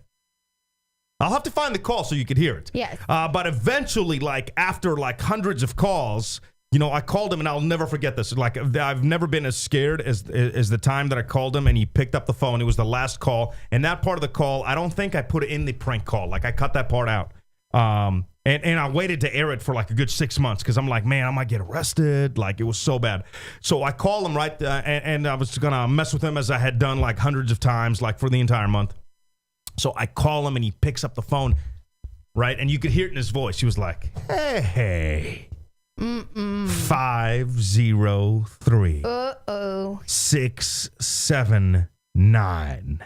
I'll have to find the call so you could hear it. Yes. But eventually, like after like hundreds of calls, I called him, and I'll never forget this. Like, I've never been as scared as the time that I called him, and he picked up the phone. It was the last call, and that part of the call, I don't think I put it in the prank call. Like, I cut that part out. And I waited to air it for like a good 6 months because I'm like, man, I might get arrested. Like, it was so bad. So I call him and I was going to mess with him as I had done like hundreds of times, like for the entire month. So I call him and he picks up the phone, right? And you could hear it in his voice. He was like, hey. 503 679.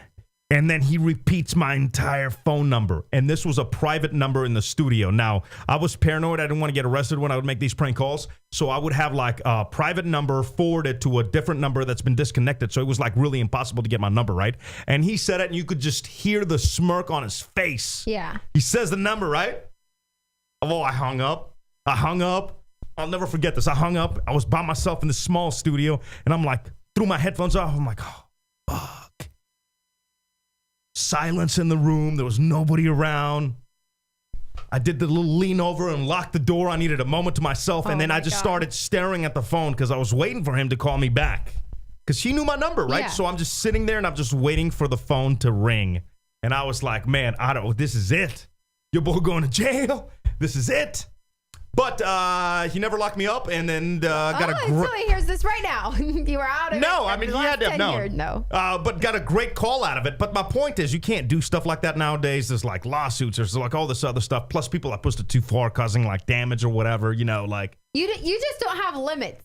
And then he repeats my entire phone number. And this was a private number in the studio. Now, I was paranoid. I didn't want to get arrested when I would make these prank calls. So I would have like a private number forwarded to a different number that's been disconnected. So it was like really impossible to get my number, right? And he said it, and you could just hear the smirk on his face. Yeah. He says the number, right? Oh, I hung up. I'll never forget this. I hung up. I was by myself in this small studio. And I'm like, threw my headphones off. I'm like, oh, fuck. Silence in the room. There was nobody around. I did the little lean over and lock the door. I needed a moment to myself. And then I just started staring at the phone because I was waiting for him to call me back. Because he knew my number, right? Yeah. So I'm just sitting there and I'm just waiting for the phone to ring. And I was like, man, this is it. Your boy going to jail. This is it. But he never locked me up, and then got a so he hears this right now. You were out of it. No, I mean, he had to have known. No. But got a great call out of it. But my point is, you can't do stuff like that nowadays. There's like lawsuits. There's like all this other stuff. Plus, people that pushed it too far, causing like damage or whatever. Like you just don't have limits.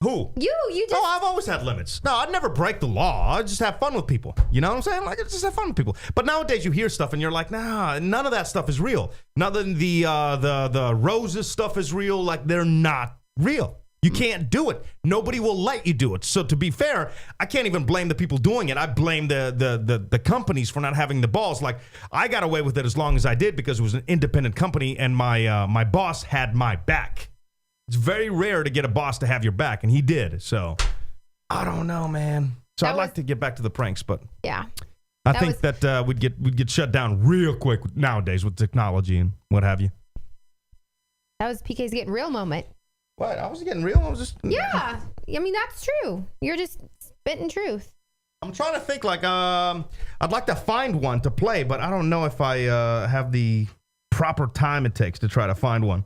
Who? You just. Oh, I've always had limits. No, I'd never break the law. I'd just have fun with people. You know what I'm saying? Like, I just have fun with people. But nowadays, you hear stuff and you're like, nah, none of that stuff is real. None of the roses stuff is real. Like, they're not real. You can't do it. Nobody will let you do it. So to be fair, I can't even blame the people doing it. I blame the companies for not having the balls. Like, I got away with it as long as I did because it was an independent company and my boss had my back. It's very rare to get a boss to have your back, and he did. So I don't know, man. So I'd like to get back to the pranks, but yeah, I think that we'd get shut down real quick nowadays with technology and what have you. That was PK's getting real moment. What? I was getting real. I was just I mean, that's true. You're just spitting truth. I'm trying to think. Like, I'd like to find one to play, but I don't know if I have the proper time it takes to try to find one.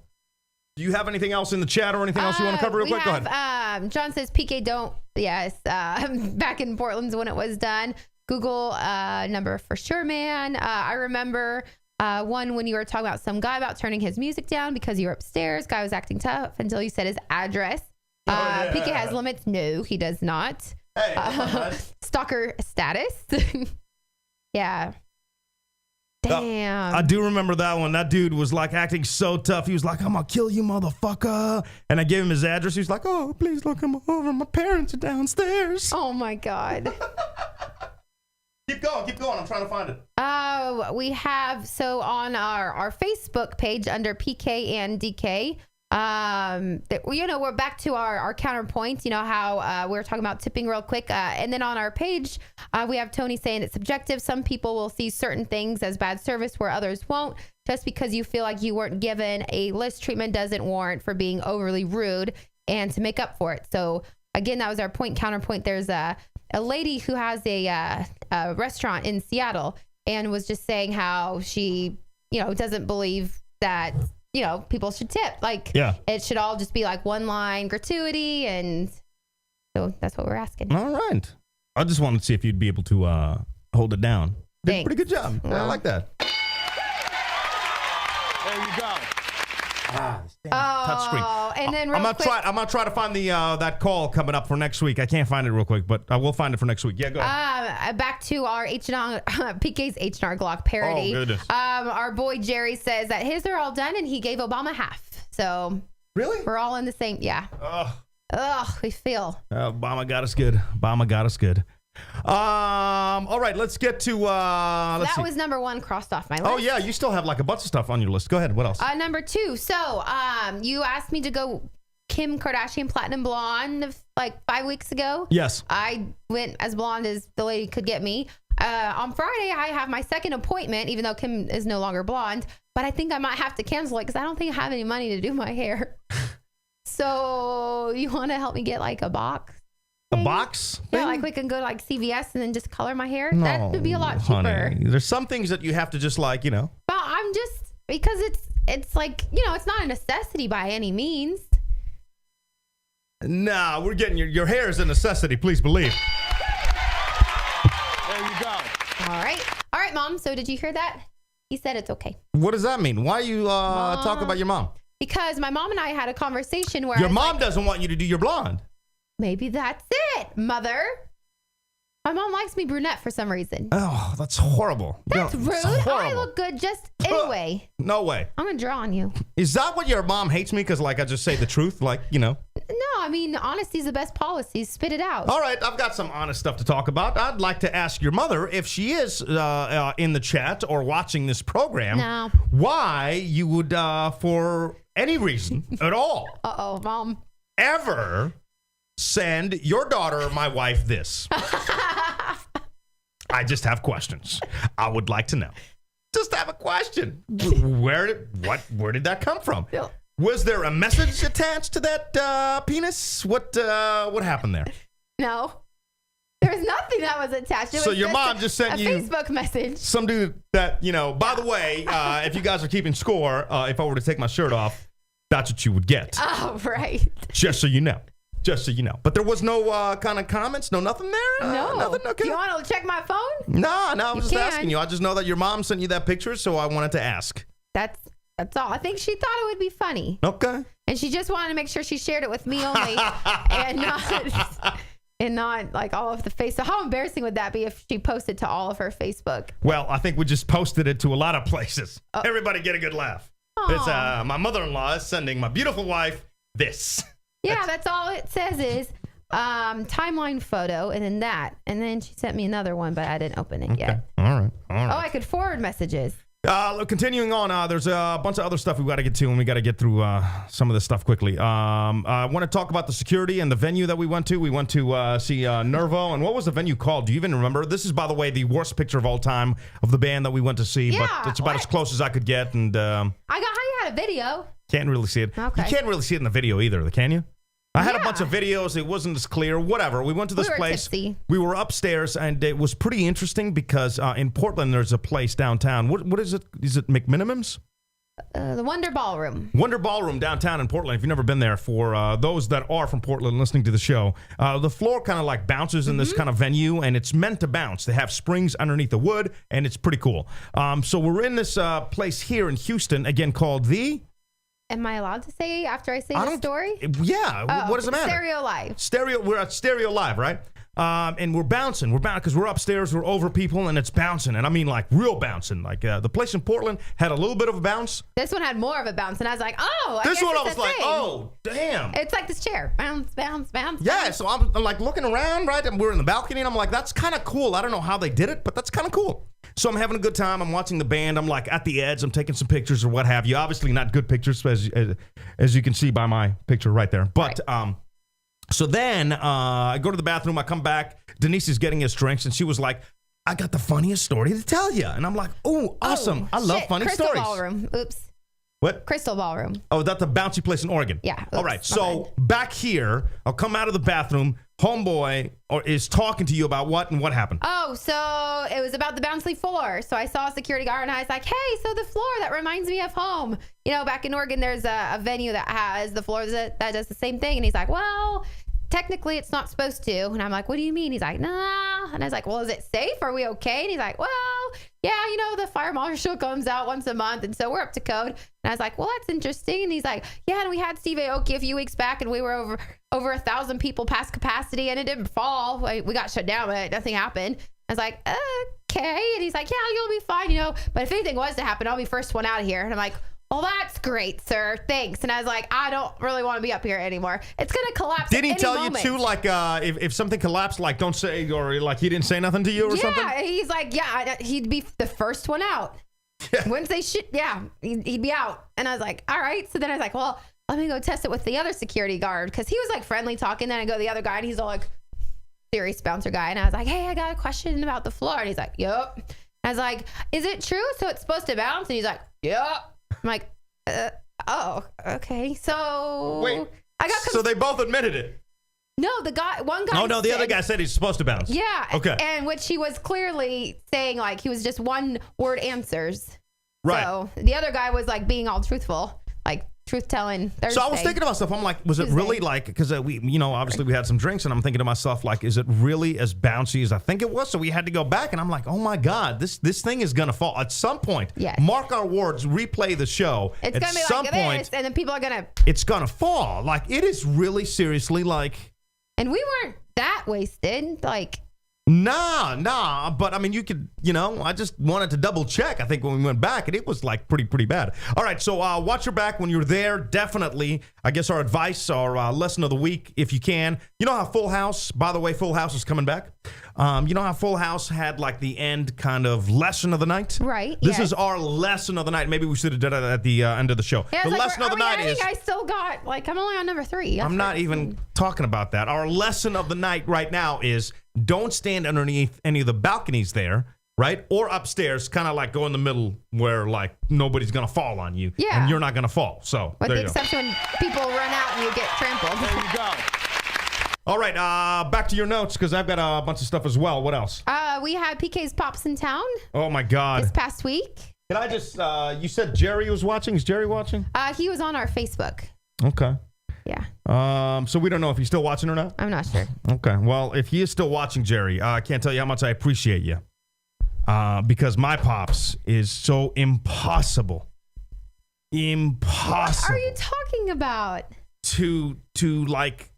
Do you have anything else in the chat or anything else you want to cover real quick? Go ahead. John says PK don't. Yes. Back in Portland's when it was done. Google number for sure, man. I remember one when you were talking about some guy about turning his music down because you were upstairs. Guy was acting tough until you said his address. PK has limits. No, he does not. Hey, stalker status. Yeah. Damn. I do remember that one. That dude was like acting so tough. He was like, I'm going to kill you, motherfucker. And I gave him his address. He was like, oh, please look him over. My parents are downstairs. Oh, my God. Keep going. I'm trying to find it. We have, so on our Facebook page under PK and DK, we're back to our counterpoints, how we were talking about tipping real quick. And then on our page, we have Tony saying it's subjective. Some people will see certain things as bad service where others won't. Just because you feel like you weren't given a list treatment doesn't warrant for being overly rude and to make up for it. So again, that was our counterpoint. There's a lady who has a restaurant in Seattle and was just saying how she, doesn't believe that, people should tip. It should all just be like one line gratuity. And so that's what we're asking. All right. I just wanted to see if you'd be able to hold it down. Did a pretty good job. Well, I like that. There you go. Touchscreen. And then I'm gonna try to find the that call coming up for next week. I can't find it real quick, but I will find it for next week. Yeah, go ahead. Back to our PK's H&R Glock parody. Oh, goodness. Our boy Jerry says that his are all done and he gave Obama half. So really, we're all in the same. Yeah. We feel. Obama got us good. All right, let's get to that was number one crossed off my list. Oh yeah, you still have like a bunch of stuff on your list. Go ahead. What else? Number 2. So you asked me to go Kim Kardashian Platinum Blonde like 5 weeks ago. Yes. I went as blonde as the lady could get me. On Friday, I have my second appointment, even though Kim is no longer blonde. But I think I might have to cancel it because I don't think I have any money to do my hair. So you want to help me get like a box? A box? Yeah, like we can go to like CVS and then just color my hair. No, that would be a lot cheaper. Honey, there's some things that you have to just like, But I'm just, because it's like, it's not a necessity by any means. Nah, we're getting your hair is a necessity, please believe. There you go. All right, Mom. So did you hear that? He said it's okay. What does that mean? Why you talk about your mom? Because my mom and I had a conversation where your mom doesn't want you to do your blonde. Maybe that's it, Mother. My mom likes me brunette for some reason. Oh, that's horrible. That's rude. I look good just anyway. No way. I'm going to draw on you. Is that what your mom hates me? Because, I just say the truth? No, I mean, honesty is the best policy. Spit it out. All right, I've got some honest stuff to talk about. I'd like to ask your mother, if she is in the chat or watching this program, why you would, for any reason at all, Mom, ever send your daughter or my wife this. I just have questions. I would like to know. Just have a question. Where did that come from? Was there a message attached to that penis? What happened there? No. There's nothing that was attached. So your mom just sent you a Facebook message. Some dude that, by the way, if you guys are keeping score, if I were to take my shirt off, that's what you would get. Oh, right. Just so you know. But there was no kind of comments, nothing there? No. Nothing? Okay. Do you want to check my phone? No, I was just asking you. I just know that your mom sent you that picture, so I wanted to ask. That's all. I think she thought it would be funny. Okay. And she just wanted to make sure she shared it with me only and not like all of the face. So how embarrassing would that be if she posted to all of her Facebook? Well, I think we just posted it to a lot of places. Everybody get a good laugh. Aww. It's my mother-in-law is sending my beautiful wife this. Yeah, that's all it says is timeline photo and then that. And then she sent me another one, but I didn't open it yet. All right. Oh, I could forward messages. Continuing on, there's a bunch of other stuff we got to get to, and we got to get through some of this stuff quickly. I want to talk about the security and the venue that we went to. We went to see Nervo, and what was the venue called? Do you even remember? This is, by the way, the worst picture of all time of the band that we went to see, but it's about as close as I could get. And I got how you had a video. Can't really see it. Okay. You can't really see it in the video either, can you? I had a bunch of videos. It wasn't as clear. Whatever. We went to this place. Tipsy. We were upstairs, and it was pretty interesting because in Portland, there's a place downtown. What is it? Is it McMinimum's? The Wonder Ballroom. Wonder Ballroom downtown in Portland. If you've never been there, for those that are from Portland listening to the show, the floor kind of like bounces in this kind of venue, and it's meant to bounce. They have springs underneath the wood, and it's pretty cool. So we're in this place here in Houston, again, called the... Am I allowed to say after I say the story? Yeah. What does it matter? Stereo Live. We're at Stereo Live, right? And we're bouncing. We're bouncing because we're upstairs. We're over people, and it's bouncing. And I mean, like, real bouncing. Like, the place in Portland had a little bit of a bounce. This one had more of a bounce, and I was like, oh, this one I was like, oh, damn. It's like this chair. Bounce, bounce, bounce. Yeah, so I'm like looking around, right? And we're in the balcony, and I'm like, that's kind of cool. I don't know how they did it, but that's kind of cool. So I'm having a good time. I'm watching the band. I'm like at the edge. I'm taking some pictures or what have you. Obviously not good pictures, as you can see by my picture right there. But so then I go to the bathroom. I come back. Denise is getting us drinks, and she was like, I got the funniest story to tell you. And I'm like, oh, awesome. I love funny Crystal stories. Ballroom. Oops. What? Crystal Ballroom. Oh, that's the bouncy place in Oregon. Yeah. Oops, all right. So back here, I'll come out of the bathroom. Homeboy is talking to you about what and what happened. Oh, so it was about the bouncy floor. So I saw a security guard and I was like, hey, so the floor, that reminds me of home. You know, back in Oregon, there's a venue that has the floor that does the same thing. And he's like, well, technically it's not supposed to. And I'm like, what do you mean? He's like, nah. And I was like, well, is it safe? Are we okay? And he's like, well, yeah, you know, the fire marshal comes out once a month. And so we're up to code. And I was like, well, that's interesting. And he's like, yeah, and we had Steve Aoki a few weeks back and we were over 1,000 people past capacity and it didn't fall. We got shut down, but nothing happened. I was like, okay. And he's like, yeah, you'll be fine, you know, but if anything was to happen, I'll be first one out of here. And I'm like, well, that's great, sir. Thanks. And I was like, I don't really want to be up here anymore. It's going to collapse. Did he at any tell moment. you too, like, if something collapsed, like, don't say, or like he didn't say nothing to you or something? Yeah, he's like, yeah, he'd be the first one out. Yeah. Once they he'd be out. And I was like, all right. So then I was like, well, let me go test it with the other security guard. Because he was like friendly talking. Then I go to the other guy and he's all like, serious bouncer guy. And I was like, hey, I got a question about the floor. And he's like, yep. And I was like, is it true? So it's supposed to bounce? And he's like, yep. I'm like, oh, okay. So wait, so they both admitted it? No, one guy. Oh no, the other guy said he's supposed to bounce. Yeah. Okay. And which he was clearly saying, like, he was just one word answers. Right. So the other guy was like being all truthful, like truth telling. So I was thinking about stuff. I'm like, was it really like, because we, you know, obviously we had some drinks, and I'm thinking to myself, like, is it really as bouncy as I think it was? So we had to go back, and I'm like, oh my God, this thing is gonna fall at some point. Yes. Mark our words. Replay the show. It's gonna be some like point, this, and then people are gonna. It's gonna fall. Like, it is really seriously like. And we weren't that wasted, like. Nah. But I mean, you could, you know, I just wanted to double check. I think when we went back, and it was like pretty bad. All right, so watch your back when you're there. Definitely, I guess our advice, our lesson of the week, if you can. You know how Full House, by the way, Full House is coming back. You know how Full House had like the end kind of lesson of the night? Right. This is our lesson of the night. Maybe we should have done it at the end of the show. Yeah, the like, lesson of the night is. I still got, like, I'm only on number 3. I'm not even talking about that. Our lesson of the night right now is don't stand underneath any of the balconies there, right? Or upstairs, kind of like go in the middle where like nobody's going to fall on you. Yeah. And you're not going to fall. So With there the you go. exception when people run out and you get trampled. There you go. All right, back to your notes because I've got a bunch of stuff as well. What else? We had PK's Pops in town Oh my God. this past week. Can I just, you said Jerry was watching. Is Jerry watching? He was on our Facebook. Okay. Yeah, So we don't know if he's still watching or not? I'm not sure. Okay. Well, if he is still watching, Jerry, I can't tell you how much I appreciate you. Because my Pops is so impossible. What are you talking about? To like,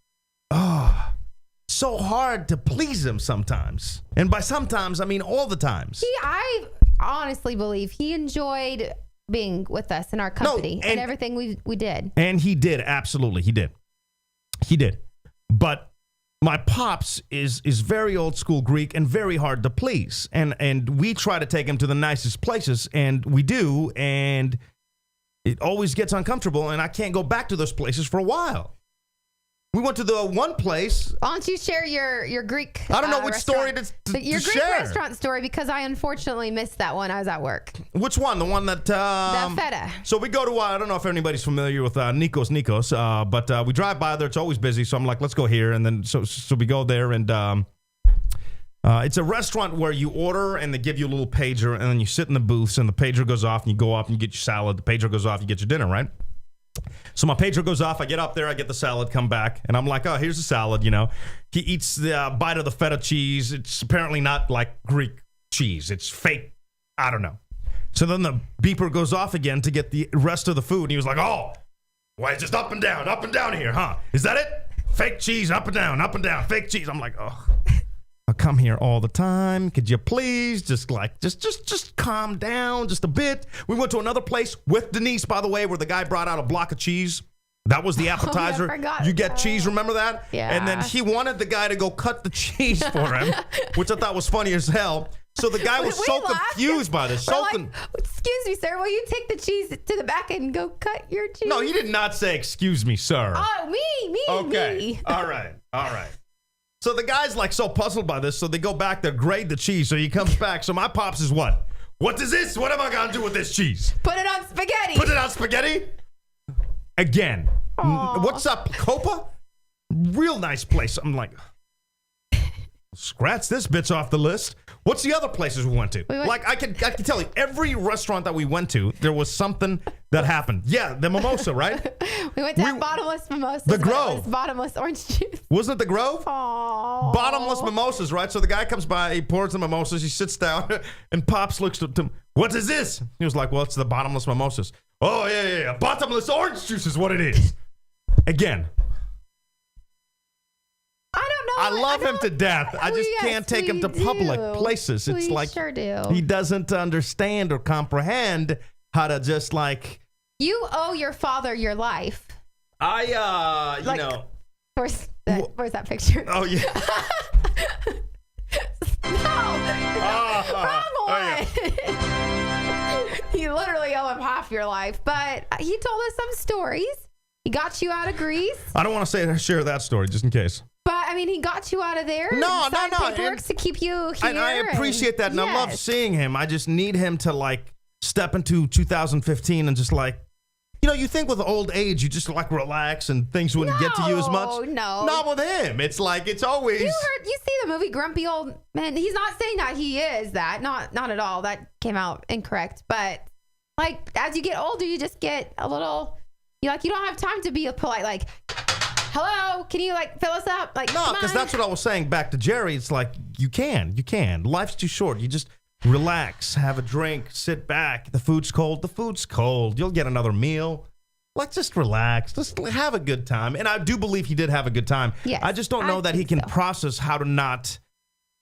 so hard to please him sometimes. And by sometimes, I mean all the times. I honestly believe he enjoyed being with us in our company and everything we did. And he did, absolutely. He did. But my Pops is very old school Greek and very hard to please. And we try to take him to the nicest places, and we do, and it always gets uncomfortable, and I can't go back to those places for a while. We went to the one place. Why don't you share your Greek? I don't know which story to your Greek share. restaurant story, because I unfortunately missed that one. I was at work. Which one? The one that The feta. So we go to I don't know if anybody's familiar with Nikos, but we drive by there. It's always busy, so I'm like, let's go here, and then so we go there, and It's a restaurant where you order and they give you a little pager, and then you sit in the booths, and the pager goes off, and you go up and you get your salad. The pager goes off, you get your dinner, right? So my pager goes off. I get up there, I get the salad, come back, and I'm like, oh, here's the salad, you know. He eats the bite of the feta cheese. It's apparently not like Greek cheese. It's fake. I don't know. So then the beeper goes off again to get the rest of the food, and he was like, oh, why it's just up and down here, huh? Is that it? Fake cheese, up and down, fake cheese. I'm like, oh, I come here all the time. Could you please just calm down just a bit? We went to another place with Denise, by the way, where the guy brought out a block of cheese. That was the appetizer. I forgot you get that. cheese, remember that? Yeah. And then he wanted the guy to go cut the cheese for him, which I thought was funny as hell. So the guy was so confused by this. We're like, excuse me, sir, will you take the cheese to the back and go cut your cheese? No, he did not say, excuse me, sir. Oh, me. Okay. All right. So the guy's like so puzzled by this, so they go back to grade the cheese. So he comes back. So my pops is what? What is this? What am I going to do with this cheese? Put it on spaghetti. Again. Aww. What's up, Copa? Real nice place. I'm like, scratch this bitch off the list. What's the other places we went to? I can tell you, every restaurant that we went to, there was something that happened. Yeah, the mimosa, right? We went to bottomless mimosas. The Grove. Bottomless orange juice. Wasn't it the Grove? Aww. Bottomless mimosas, right? So the guy comes by, he pours the mimosas, he sits down, and Pops looks at him. What is this? He was like, well, it's the bottomless mimosas. Oh, yeah. Bottomless orange juice is what it is. Again. I don't know. I love him to death. I just can't take him to public places. It's like sure do. He doesn't understand or comprehend how to just like. You owe your father your life. You like, know. Where's that picture? Oh, yeah. Wrong one. Yeah. You literally owe him half your life. But he told us some stories. He got you out of Greece. I don't want to share that story just in case. But, I mean, he got you out of there. No. Paperwork to keep you here. And I appreciate that. And I love seeing him. I just need him to, like, step into 2015 and just, like, you know, you think with old age, you just, like, relax and things wouldn't get to you as much. No. Not with him. It's like, it's always. You see the movie Grumpy Old Man. He's not saying that he is that. Not at all. That came out incorrect. But, like, as you get older, you just get a little, you don't have time to be polite, like, hello, can you like fill us up? Like, no, because that's what I was saying back to Jerry. It's like, you can. Life's too short. You just relax, have a drink, sit back. The food's cold. You'll get another meal. Like, just relax. Just have a good time. And I do believe he did have a good time. Yes, I just don't know that he can process how to not,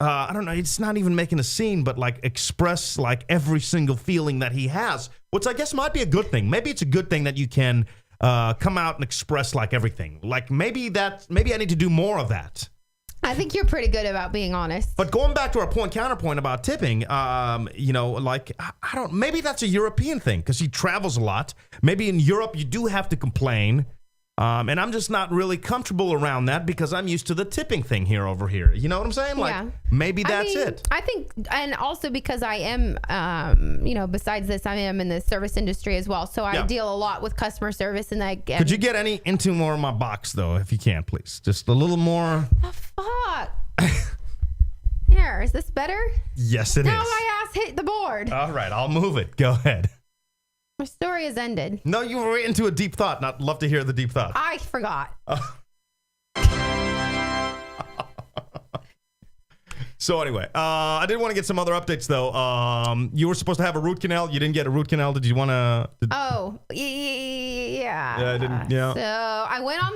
I don't know, it's not even making a scene, but like express like every single feeling that he has, which I guess might be a good thing. Maybe it's a good thing that you can come out and express like everything. Like maybe I need to do more of that. I think you're pretty good about being honest. But going back to our counterpoint about tipping, like maybe that's a European thing because he travels a lot. Maybe in Europe you do have to complain. And I'm just not really comfortable around that because I'm used to the tipping thing over here. You know what I'm saying? Like, maybe that's it. I think, and also because I am, besides this, I am in the service industry as well. So I deal a lot with customer service. And could you get into more of my box, though, if you can, please? Just a little more. The fuck? Here, is this better? Yes, it is. Now my ass hit the board. All right, I'll move it. Go ahead. My story has ended. No, you were into a deep thought. I'd love to hear the deep thought. I forgot. So anyway, I did want to get some other updates, though. You were supposed to have a root canal. You didn't get a root canal. Did you want to? Oh, yeah. Yeah, I didn't. Yeah. So I went on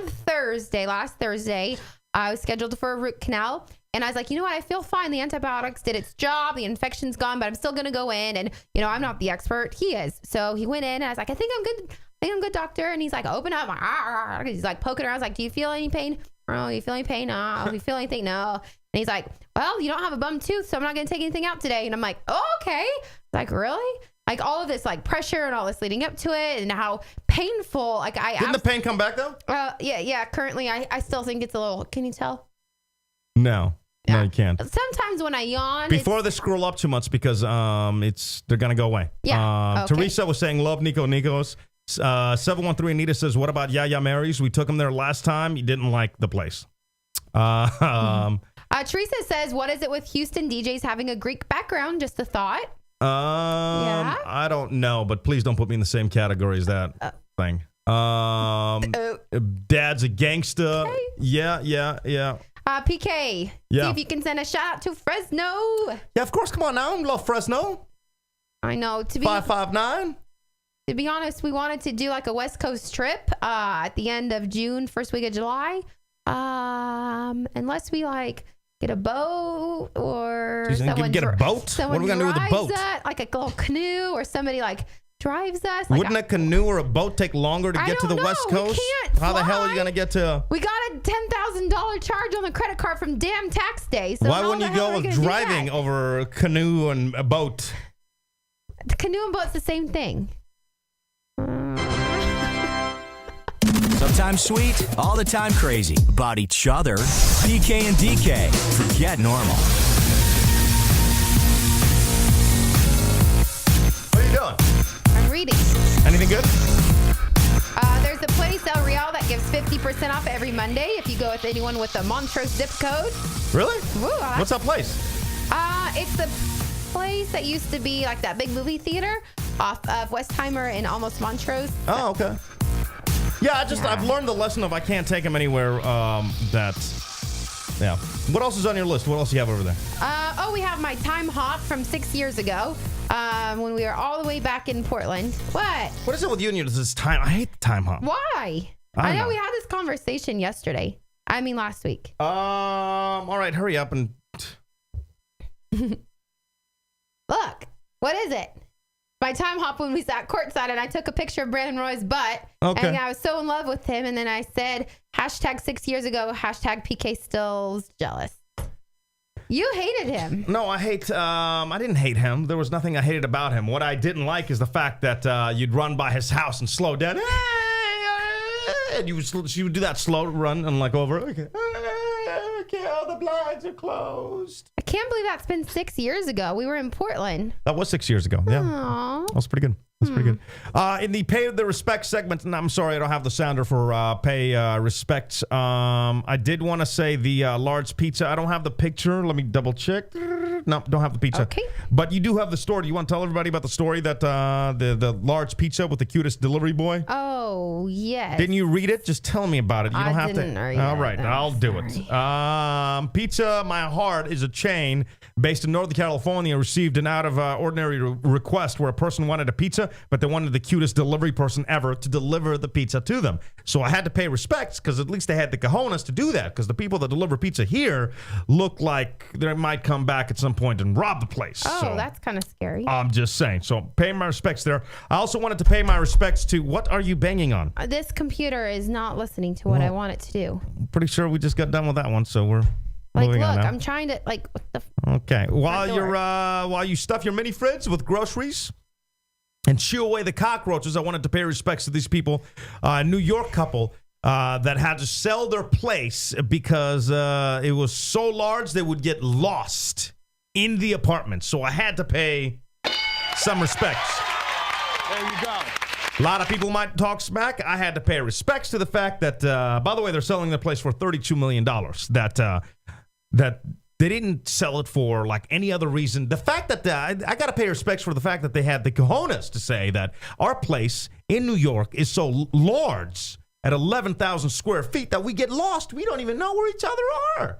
last Thursday. I was scheduled for a root canal. And I was like, you know what? I feel fine. The antibiotics did its job. The infection's gone, but I'm still going to go in. And, I'm not the expert. He is. So he went in and I was like, I think I'm good. Doctor. And he's like, open up. He's like poking around. I was like, do you feel any pain? Oh, you feel any pain? No. Do you feel anything? No. And he's like, well, you don't have a bum tooth, so I'm not going to take anything out today. And I'm like, oh, okay. Like, really? Like all of this like pressure and all this leading up to it and how painful. Like Didn't the pain come back though? Yeah. Currently, I still think it's a little, can you tell? No. Yeah. No, you can't. Sometimes when I yawn. Before they scroll up too much because they're going to go away. Yeah. Okay. Teresa was saying, love Nikos. 713 Anita says, what about Yaya Mary's? We took him there last time. He didn't like the place. I Teresa says, what is it with Houston DJs having a Greek background? Just a thought. Yeah? I don't know, but please don't put me in the same category as that thing. Dad's a gangster. Okay. Yeah. PK, Yeah. see if you can send a shout out to Fresno. Yeah, of course. Come on now. I love Fresno. I know. 559. To be honest, we wanted to do like a West Coast trip at the end of June, first week of July. Unless we like get a boat or someone get a boat. What are we gonna do with a boat? Like a little canoe, or somebody like drives us. Wouldn't a canoe or a boat take longer to get to the West Coast? We can't How the hell are you fly. gonna get to? We got a $10,000 charge on the credit card from damn tax day. So Why how wouldn't the you hell go are we with gonna do driving that? over a canoe and a boat? The canoe and boat's the same thing. Sometimes sweet, all the time crazy about each other. PK and DK, forget normal. What are you doing? I'm reading. Anything good? There's a place, El Real, that gives 50% off every Monday if you go with anyone with a Montrose zip code. Really? Ooh, What's that place? It's the place that used to be like that big movie theater off of Westheimer and almost Montrose. Oh, okay. Yeah, I've learned the lesson of I can't take them anywhere. Yeah. What else is on your list? What else do you have over there? We have my time hop from 6 years ago when we were all the way back in Portland. What? What is it with you and this time? I hate the time hop. Why? I I know know. we had this conversation yesterday. I mean, last week. All right, hurry up and. Look, what is it? My time hop when we sat courtside and I took a picture of Brandon Roy's butt. Okay. And I was so in love with him. And then I said, hashtag 6 years ago, hashtag PK Still's jealous. You hated him. No, I didn't hate him. There was nothing I hated about him. What I didn't like is the fact that you'd run by his house and slow down. And she would do that slow run and like over. Okay, all the blinds are closed. I can't believe that's been 6 years ago. We were in Portland. That was 6 years ago. Yeah. Aww. That was pretty good. That's pretty good. In the pay the respect segment, and I'm sorry I don't have the sounder for pay respects. I did want to say the large pizza. I don't have the picture. Let me double check. No, don't have the pizza. Okay. But you do have the story. Do you want to tell everybody about the story that the large pizza with the cutest delivery boy? Oh, yes. Didn't you read it? Just tell me about it. You I don't have didn't to. read All it. right, I'm I'll do it. Pizza My Heart is a chain based in Northern California. Received an out of ordinary request where a person wanted a pizza, but they wanted the cutest delivery person ever to deliver the pizza to them. So I had to pay respects because at least they had the cojones to do that. Because the people that deliver pizza here look like they might come back at some point and rob the place. Oh, So that's kind of scary. I'm just saying. So pay my respects there. I also wanted to pay my respects to what are you banging on? This computer is not listening to what I want it to do. I'm pretty sure we just got done with that one, so we're Like, moving look, on now. I'm trying to, like, what the Okay. While door. while you stuff your mini fridge with groceries and shoo away the cockroaches, I wanted to pay respects to these people, a New York couple that had to sell their place because it was so large they would get lost in the apartment. So I had to pay some respects. There you go. A lot of people might talk smack. I had to pay respects to the fact that, by the way, they're selling their place for $32 million. That they didn't sell it for like any other reason. The fact that I got to pay respects for the fact that they had the cojones to say that our place in New York is so large at 11,000 square feet that we get lost. We don't even know where each other are.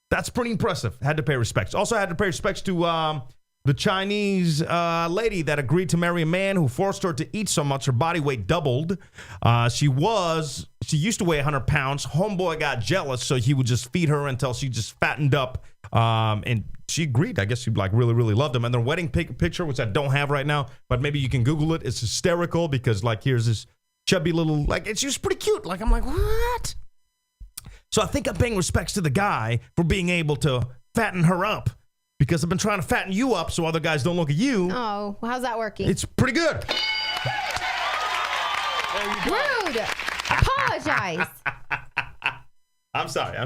That's pretty impressive. Had to pay respects. Also had to pay respects to the Chinese lady that agreed to marry a man who forced her to eat so much her body weight doubled. She used to weigh 100 pounds. Homeboy got jealous, so he would just feed her until she just fattened up. And she agreed. I guess she like really, really loved him. And their wedding picture, which I don't have right now, but maybe you can Google it. It's hysterical because like here's this chubby little she was pretty cute. Like I'm like, what? So I think I'm paying respects to the guy for being able to fatten her up because I've been trying to fatten you up so other guys don't look at you. Oh, how's that working? It's pretty good. Rude. Apologize. I'm sorry.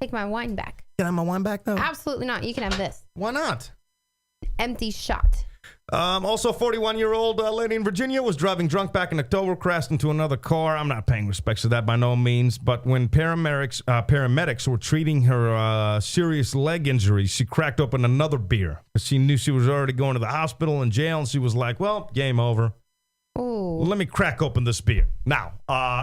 Take my wine back. Can I have my wine back though? Absolutely not. You can have this. Why not? Empty shot. Also, 41-year-old lady in Virginia was driving drunk back in October, crashed into another car. I'm not paying respects to that by no means, but when paramedics were treating her serious leg injury, she cracked open another beer. She knew she was already going to the hospital and jail, and she was like, well, game over. Ooh. Let me crack open this beer. Now,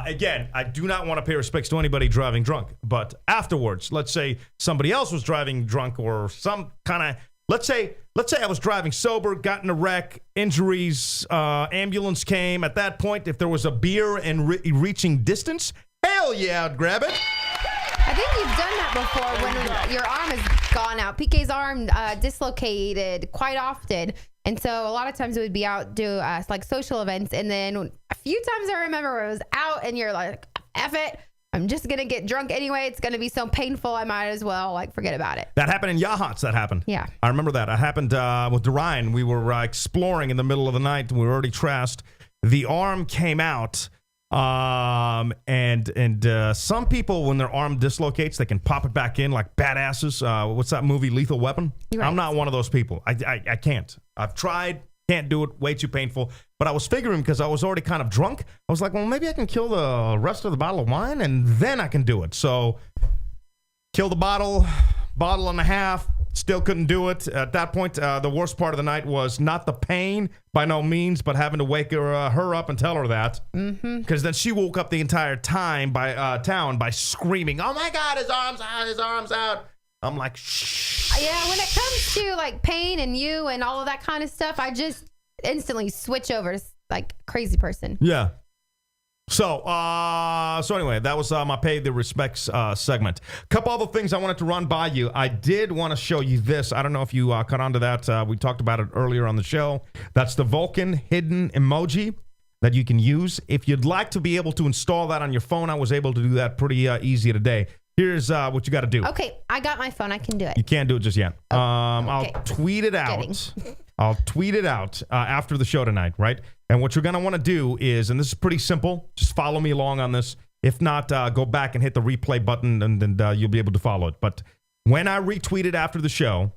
again, I do not want to pay respects to anybody driving drunk, but afterwards, let's say somebody else was driving drunk or some kind of, let's say I was driving sober, got in a wreck, injuries, ambulance came. At that point, if there was a beer and reaching distance, hell yeah, I'd grab it. I think you've done that before when your arm has gone out. PK's arm dislocated quite often. And so a lot of times it would be out to like social events. And then a few times I remember where it was out and you're like, F it. I'm just going to get drunk anyway. It's going to be so painful. I might as well like forget about it. That happened in Yachats. That happened. Yeah. I remember that. It happened with Dorian. We were exploring in the middle of the night. We were already trashed. The arm came out. And some people, when their arm dislocates, they can pop it back in like badasses. What's that movie, Lethal Weapon? Right. I'm not one of those people. I can't. I've tried. Can't do it. Way too painful. But I was figuring because I was already kind of drunk. I was like, well, maybe I can kill the rest of the bottle of wine and then I can do it. So kill the bottle and a half. Still couldn't do it. At that point, the worst part of the night was not the pain, by no means, but having to wake her up and tell her that. Because then she woke up the entire time by screaming, "Oh my God, his arm's out! His arm's out!" I'm like, shh. Yeah, when it comes to like pain and you and all of that kind of stuff, I just instantly switch over to like crazy person. Yeah. So anyway, that was my Pay the Respects segment. Couple other things I wanted to run by you. I did want to show you this. I don't know if you caught on to that. We talked about it earlier on the show. That's the Vulcan hidden emoji that you can use. If you'd like to be able to install that on your phone, I was able to do that pretty easy today. Here's what you got to do. Okay, I got my phone. I can do it. You can't do it just yet. Okay. I'll tweet it out. I'll tweet it out after the show tonight, right? And what you're going to want to do is, and this is pretty simple, just follow me along on this. If not, go back and hit the replay button, and then you'll be able to follow it. But when I retweet it after the show,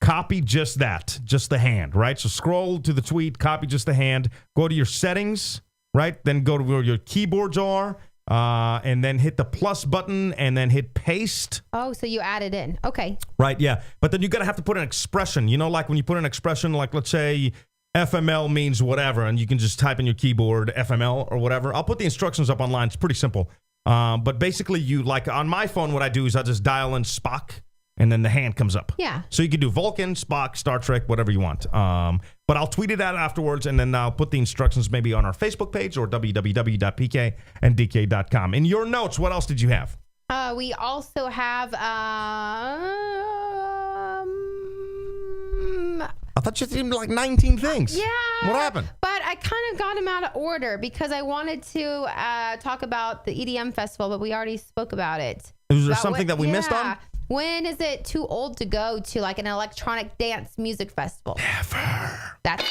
copy just that, just the hand, right? So scroll to the tweet, copy just the hand, go to your settings, right? Then go to where your keyboards are. And then hit the plus button and then hit paste. Oh, so you add it in. Okay. Right, yeah. But then you're going to have to put an expression. You know, like when you put an expression, like let's say FML means whatever, and you can just type in your keyboard FML or whatever. I'll put the instructions up online. It's pretty simple. But basically, you like on my phone, what I do is I just dial in Spock, and then the hand comes up. Yeah. So you can do Vulcan, Spock, Star Trek, whatever you want. But I'll tweet it out afterwards, and then I'll put the instructions maybe on our Facebook page or www.pkandk.com. In your notes, what else did you have? We also have I thought you seemed like 19 things. Yeah. What happened? But I kind of got them out of order because I wanted to talk about the EDM festival, but we already spoke about it. Was there something that we missed on? When is it too old to go to like an electronic dance music festival? Never. That's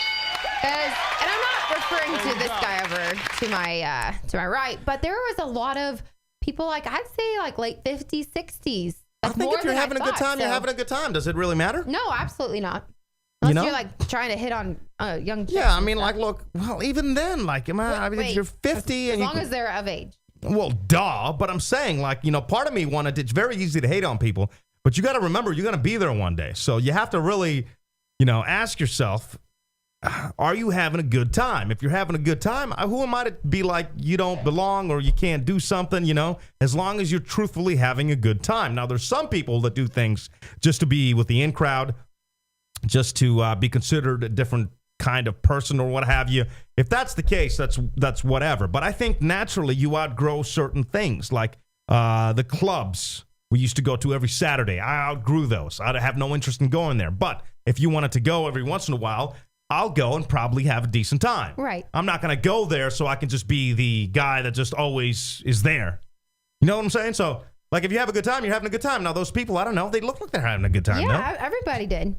and I'm not referring to this guy over to my right, but there was a lot of people like I'd say like late 50s, 60s. I think if you're having a good time, you're having a good time. Does it really matter? No, absolutely not. Unless you're like trying to hit on young chicks. Yeah, I mean, like, look, well, even then, like, if you're 50 as long as they're of age. Well, duh, but I'm saying, like, part of me wanted, it's very easy to hate on people, but you got to remember you're going to be there one day. So you have to really, ask yourself, are you having a good time? If you're having a good time, who am I to be like you don't belong or you can't do something, as long as you're truthfully having a good time. Now, there's some people that do things just to be with the in crowd, just to be considered a different kind of person or what have you. If that's the case, that's whatever. But I think naturally you outgrow certain things, like the clubs we used to go to every Saturday. I outgrew those. I have no interest in going there. But if you wanted to go every once in a while, I'll go and probably have a decent time. Right. I'm not going to go there so I can just be the guy that just always is there. You know what I'm saying? So, like, if you have a good time, you're having a good time. Now, those people, I don't know, they look like they're having a good time. Yeah, everybody did.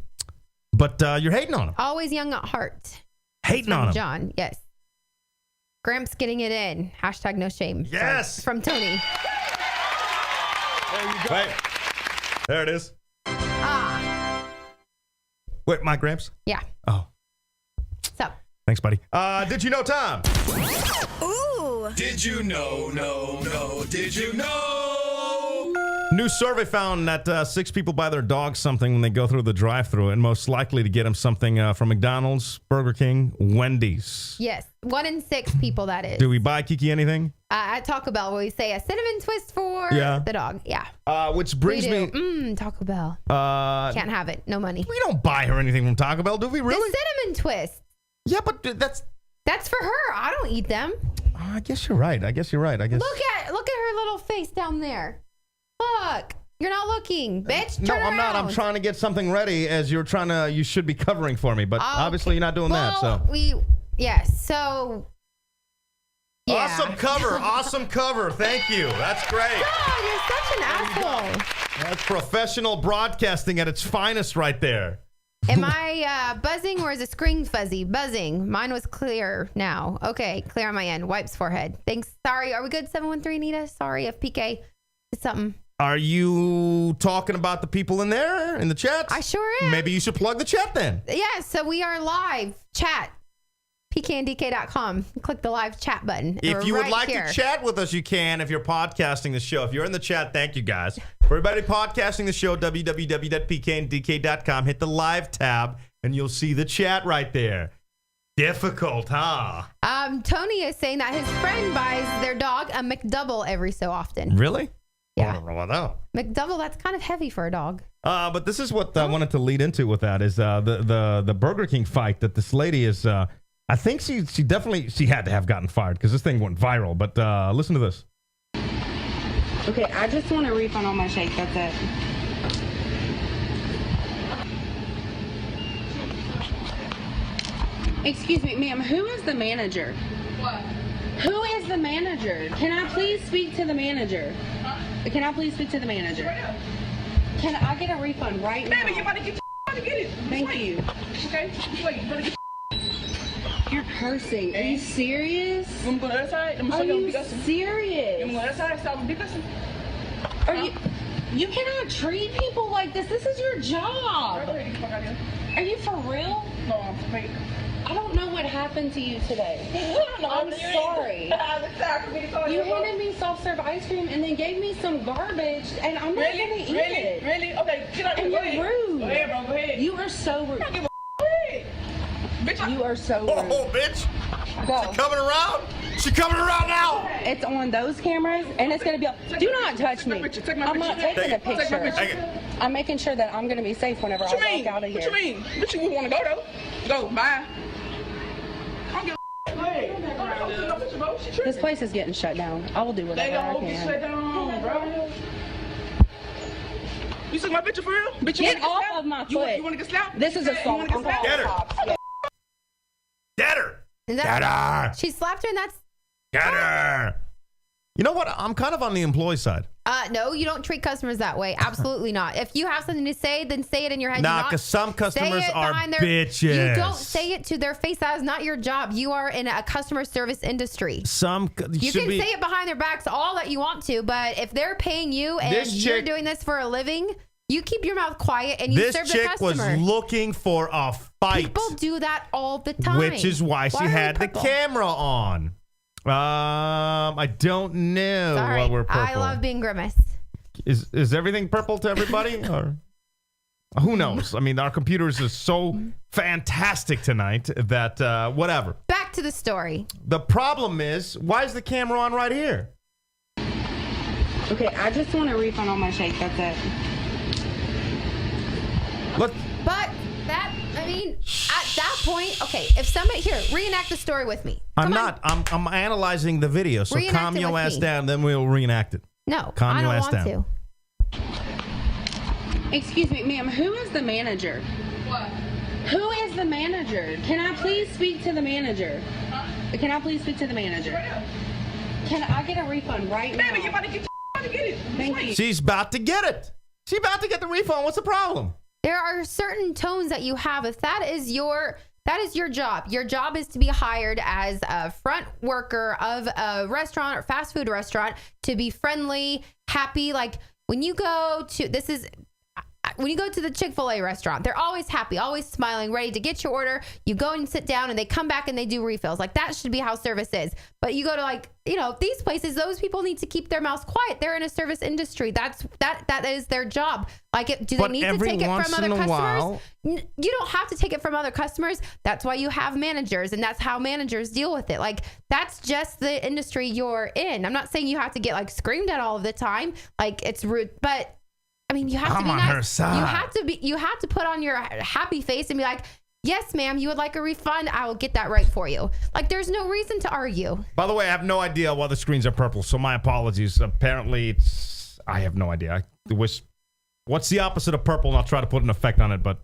But you're hating on them. Always young at heart. Hating on them. John, yes. Gramps getting it in. Hashtag no shame. Yes. From Tony. There you go. Wait. There it is. Wait, my Gramps? Yeah. Oh. Thanks, buddy. Did you know, Tom? Ooh. Did you know, did you know? New survey found that 6 people buy their dog something when they go through the drive-thru, and most likely to get them something from McDonald's, Burger King, Wendy's. Yes, 1 in 6 people, that is. Do we buy Kiki anything? At Taco Bell, we say a cinnamon twist for the dog. Yeah. Which brings me... Taco Bell. Can't have it. No money. We don't buy her anything from Taco Bell, do we really? The cinnamon twist. Yeah, but that's for her. I don't eat them. I guess you're right. I guess. Look at her little face down there. Look. You're not looking, bitch. No, I'm not. I'm trying to get something ready as you should be covering for me, but obviously you're not doing that, so. So yeah. Awesome cover. Thank you. That's great. God, you're such an asshole. That's professional broadcasting at its finest right there. Am I buzzing or is the screen fuzzy? Buzzing. Mine was clear now. Okay, clear on my end. Wipes forehead. Thanks. Sorry. Are we good, 713 Nita? Sorry if PK is something. Are you talking about the people in there in the chat? I sure am. Maybe you should plug the chat then. Yeah, so we are live. Chat. pkndk.com. Click the live chat button. If you would like to chat with us, you can. If you're podcasting the show, if you're in the chat, thank you guys. For everybody podcasting the show, www.pkndk.com. Hit the live tab, and you'll see the chat right there. Difficult, huh? Tony is saying that his friend buys their dog a McDouble every so often. Really? Yeah. I don't know about that. McDouble, that's kind of heavy for a dog. But this is what I wanted to lead into with that is the Burger King fight that this lady is. I think she had to have gotten fired because this thing went viral. But listen to this. Okay, I just want a refund on my shake. That's it. Excuse me, ma'am. Who is the manager? What? Who is the manager? Can I please speak to the manager? Can I please speak to the manager? Can I get a refund right now? Baby, you about to get it. Thank you. Okay? Wait, you better get You're cursing. Are you serious? You want me to go to the other side? Are you serious? You want to go to the other side? Stop and be cussing? Are you cannot treat people like this. This is your job. Go ahead, get the fuck out of here. Are you for real? No, I'm fake. I don't know what happened to you today. I'm sorry. You handed me soft serve ice cream and then gave me some garbage, and I'm not gonna eat it. Really? Okay, get out. And Go you're ahead. rude. Go ahead, bro. Go ahead. You are so rude. I don't give a bitch. You are so rude. Oh, bitch. Go. She coming around? She coming around now? It's on those cameras, and it's gonna be. Do not touch me. Take my I'm not picture. taking a Take my picture. picture. I'm making sure that I'm gonna be safe whenever I What you walk mean? out of here. What you mean? What you want to go though? Go. Bye. I don't give a Go ahead. No picture, bro. She tripping. This place is getting shut down. I will do They whatever I don't get shut can. down, bro. You took my picture for real? Bitch, you Get wanna off slapped? of my You foot. want to get slapped? This is You assault. wanna get I'm slapped? Get her. calling the cops. Get her. Is Get her. She slapped her and that's... Get her. You know what? I'm kind of on the employee side. No, you don't treat customers that way. Absolutely not. If you have something to say, then say it in your head. Nah, Do not because some say customers it are behind their- bitches. You don't say it to their face. That is not your job. You are in a customer service industry. You You can say it behind their backs all that you want to, but if they're paying you and you're doing this for a living, you keep your mouth quiet and you serve the This customer. chick was looking for a fight. People do that all the time. Which is why she are we had the purple? camera on. I don't know Sorry, why we're purple. I love being Grimace. Is everything purple to everybody? Or who knows? I mean, our computers are so fantastic tonight that whatever. Back to the story. The problem is, why is the camera on right here? Okay, I just want a refund on my shake. That's it. Look, But that, I mean, at that point, okay, if somebody, here, reenact the story with me. I'm Come not. I'm analyzing the video, so Reenact calm it your with ass me. down, then we'll reenact it. No, Calm I your don't ass want down. to. Excuse me, ma'am. Who is the manager? What? Who is the manager? Can I please speak to the manager? Can I please speak to the manager? Can I get a refund right now? Baby, you about to get it. Thank you. She's about to get it. She's about to get the refund. What's the problem? There are certain tones that you have. If that is your job. Your job is to be hired as a front worker of a restaurant or fast food restaurant to be friendly, happy. Like when you go to, when you go to the Chick-fil-A restaurant, they're always happy, always smiling, ready to get your order. You go and sit down and they come back and they do refills. Like that should be how service is. But you go to like, these places, those people need to keep their mouths quiet. They're in a service industry. That is their job. Like, do they need to take it from other customers? You don't have to take it from other customers. That's why you have managers, and that's how managers deal with it. Like, that's just the industry you're in. I'm not saying you have to get like screamed at all of the time. Like, it's rude, but I mean, you have to be nice. Her side. You have to put on your happy face and be like, yes, ma'am, you would like a refund? I will get that right for you. Like, there's no reason to argue. By the way, I have no idea why the screens are purple, so my apologies. Apparently, I have no idea. I wish. What's the opposite of purple? And I'll try to put an effect on it, but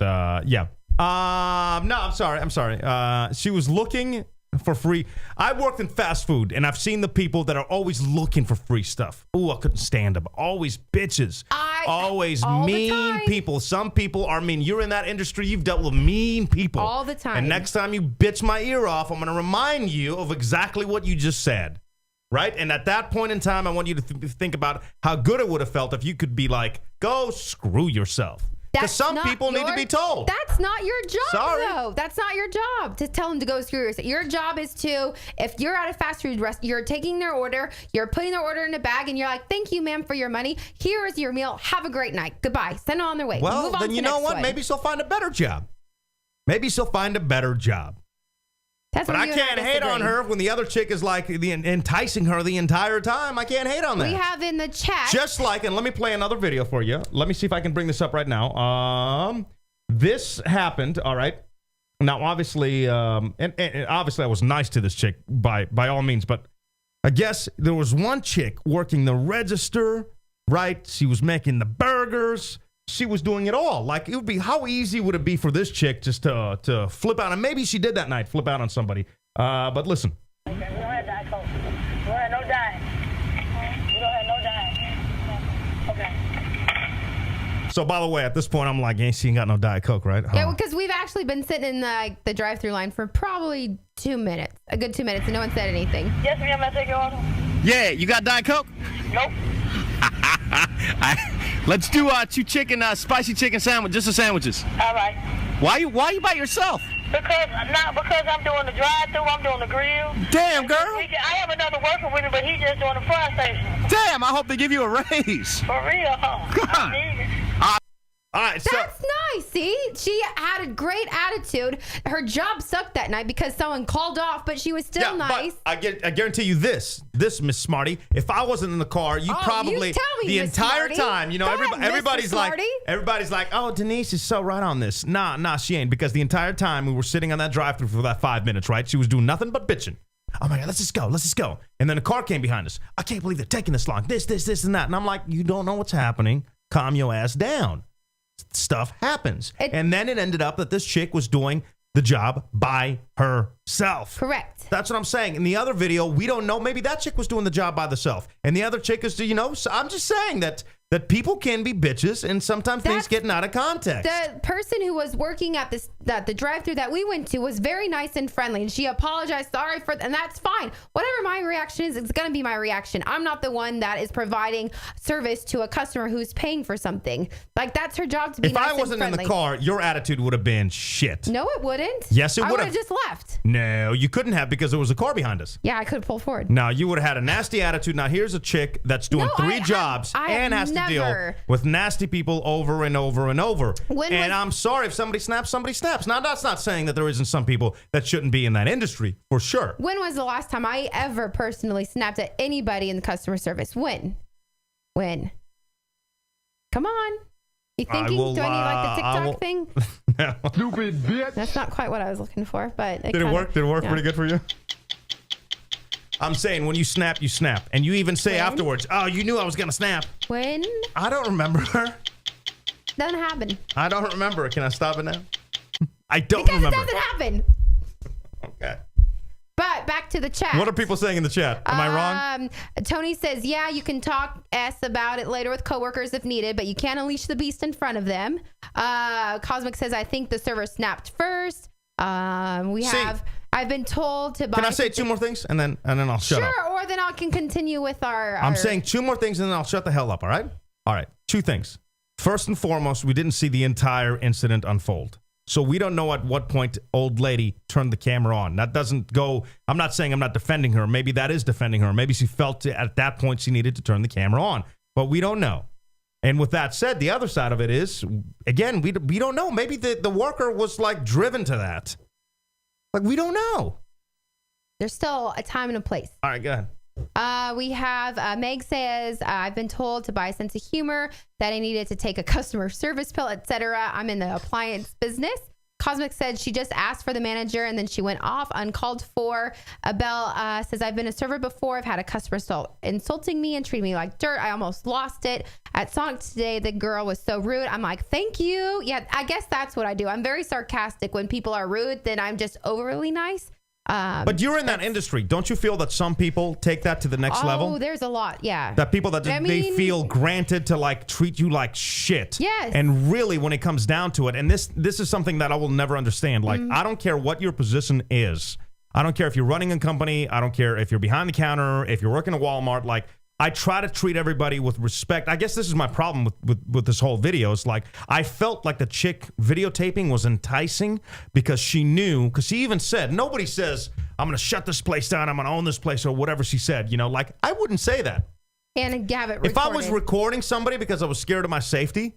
yeah. No, I'm sorry. She was looking for free. I worked in fast food, and I've seen the people that are always looking for free stuff. Ooh, I couldn't stand them. Always bitches. Always mean people. Some people are mean. You're in that industry. You've dealt with mean people. All the time. And next time you bitch my ear off, I'm going to remind you of exactly what you just said. Right? And at that point in time, I want you to think about how good it would have felt if you could be like, go screw yourself. Because some people need to be told. That's not your job, though. That's not your job to tell them to go screw yourself. Your job is to, if you're at a fast food restaurant, you're taking their order, you're putting their order in a bag, and you're like, thank you, ma'am, for your money. Here is your meal. Have a great night. Goodbye. Send them on their way. Well, move on then you know what? Maybe she'll find a better job. But I can't hate on her when the other chick is like enticing her the entire time. I can't hate on that. We have in the chat. Just like, and let me play another video for you. Let me see if I can bring this up right now. This happened, all right. Now, obviously, and obviously I was nice to this chick by all means, but I guess there was one chick working the register, right? She was making the burgers. She was doing it all. Like, it would be, how easy would it be for this chick just to flip out? And maybe she did that night, flip out on somebody. But listen. Okay, we don't have Diet Coke. We don't have no Diet. We don't have no Diet. Okay. So, by the way, at this point, I'm like, she ain't got no Diet Coke, right? Yeah, because we've actually been sitting in the drive-through line for probably 2 minutes, a good 2 minutes, and no one said anything. Yes, ma'am, I take your order. Yeah, you got Diet Coke? Nope. Let's do two chicken, spicy chicken sandwich, just the sandwiches. All right. Why you by yourself? Because I'm doing the drive-through, I'm doing the grill. Damn, girl. I have another worker with me, but he's just doing the fry station. Damn, I hope they give you a raise. For real, huh? God. I need it. All right, so that's nice. See, she had a great attitude. Her job sucked that night because someone called off, but she was still nice. But I guarantee you this, Miss Smarty. If I wasn't in the car, you probably you tell me, the Miss entire Smarty. time. You know, everybody's like, oh, Denise is so right on this. Nah, she ain't, because the entire time we were sitting on that drive-through for that 5 minutes, right? She was doing nothing but bitching. Oh my God, let's just go. And then a car came behind us. I can't believe they're taking this long. This, and that. And I'm like, you don't know what's happening. Calm your ass down. Stuff happens. And then it ended up that this chick was doing the job by herself. Correct. That's what I'm saying. In the other video, we don't know. Maybe that chick was doing the job by herself. And the other chick is, so I'm just saying that people can be bitches, and sometimes things getting out of context. The person who was working at the drive-thru that we went to was very nice and friendly, and she apologized, and that's fine. Whatever my reaction is, it's going to be my reaction. I'm not the one that is providing service to a customer who's paying for something. Like, that's her job to be nice and friendly. If I wasn't in the car, your attitude would have been shit. No, it wouldn't. Yes, it would have. I would have just left. No, you couldn't have, because there was a car behind us. Yeah, I could have pulled forward. Now, you would have had a nasty attitude. Now, here's a chick that's doing three jobs and has to deal with nasty people over and over and over. I'm sorry, if somebody snaps, somebody snaps. Now, that's not saying that there isn't some people that shouldn't be in that industry, for sure. When was the last time I ever personally snapped at anybody in the customer service? When? Come on. You thinking? Do I need like the TikTok thing? No. Stupid bitch. That's not quite what I was looking for, but Did it work? Did it work pretty good for you? I'm saying when you snap, you snap. And you even say afterwards, oh, you knew I was going to snap. When? I don't remember. Doesn't happen. I don't remember. Can I stop it now? I don't remember. Because it doesn't happen. Okay. But back to the chat. What are people saying in the chat? Am I wrong? Tony says, yeah, you can talk about it later with coworkers if needed, but you can't unleash the beast in front of them. Cosmic says, I think the server snapped first. I've been told to buy. Can I say two more things and then I'll shut up? Sure, or then I can continue with our. I'm saying two more things and then I'll shut the hell up. All right. 2 things. First and foremost, we didn't see the entire incident unfold. So we don't know at what point old lady turned the camera on. That doesn't go, I'm not saying I'm not defending her. Maybe that is defending her. Maybe she felt at that point she needed to turn the camera on. But we don't know. And with that said, the other side of it is, again, we don't know. Maybe the worker was like driven to that. Like, we don't know. There's still a time and a place. All right, go ahead. We have Meg says, I've been told to buy a sense of humor, that I needed to take a customer service pill, etc. I'm in the appliance business. Cosmic said she just asked for the manager and then she went off uncalled for. Belle says, I've been a server before. I've had a customer insulting me and treating me like dirt. I almost lost it. At Sonic today, the girl was so rude. I'm like, thank you. Yeah, I guess that's what I do. I'm very sarcastic. When people are rude, then I'm just overly nice. But you're in that industry. Don't you feel that some people take that to the next level? Oh, there's a lot. Yeah. That people that they feel granted to like treat you like shit. Yes. And really, when it comes down to it, and this is something that I will never understand. Like, I don't care what your position is. I don't care if you're running a company. I don't care if you're behind the counter, if you're working at Walmart. Like, I try to treat everybody with respect. I guess this is my problem with this whole video. It's like, I felt like the chick videotaping was enticing because she knew, because she even said, nobody says, I'm going to shut this place down, I'm going to own this place, or whatever she said. You know, like, I wouldn't say that. And have it recorded. If I was recording somebody because I was scared of my safety,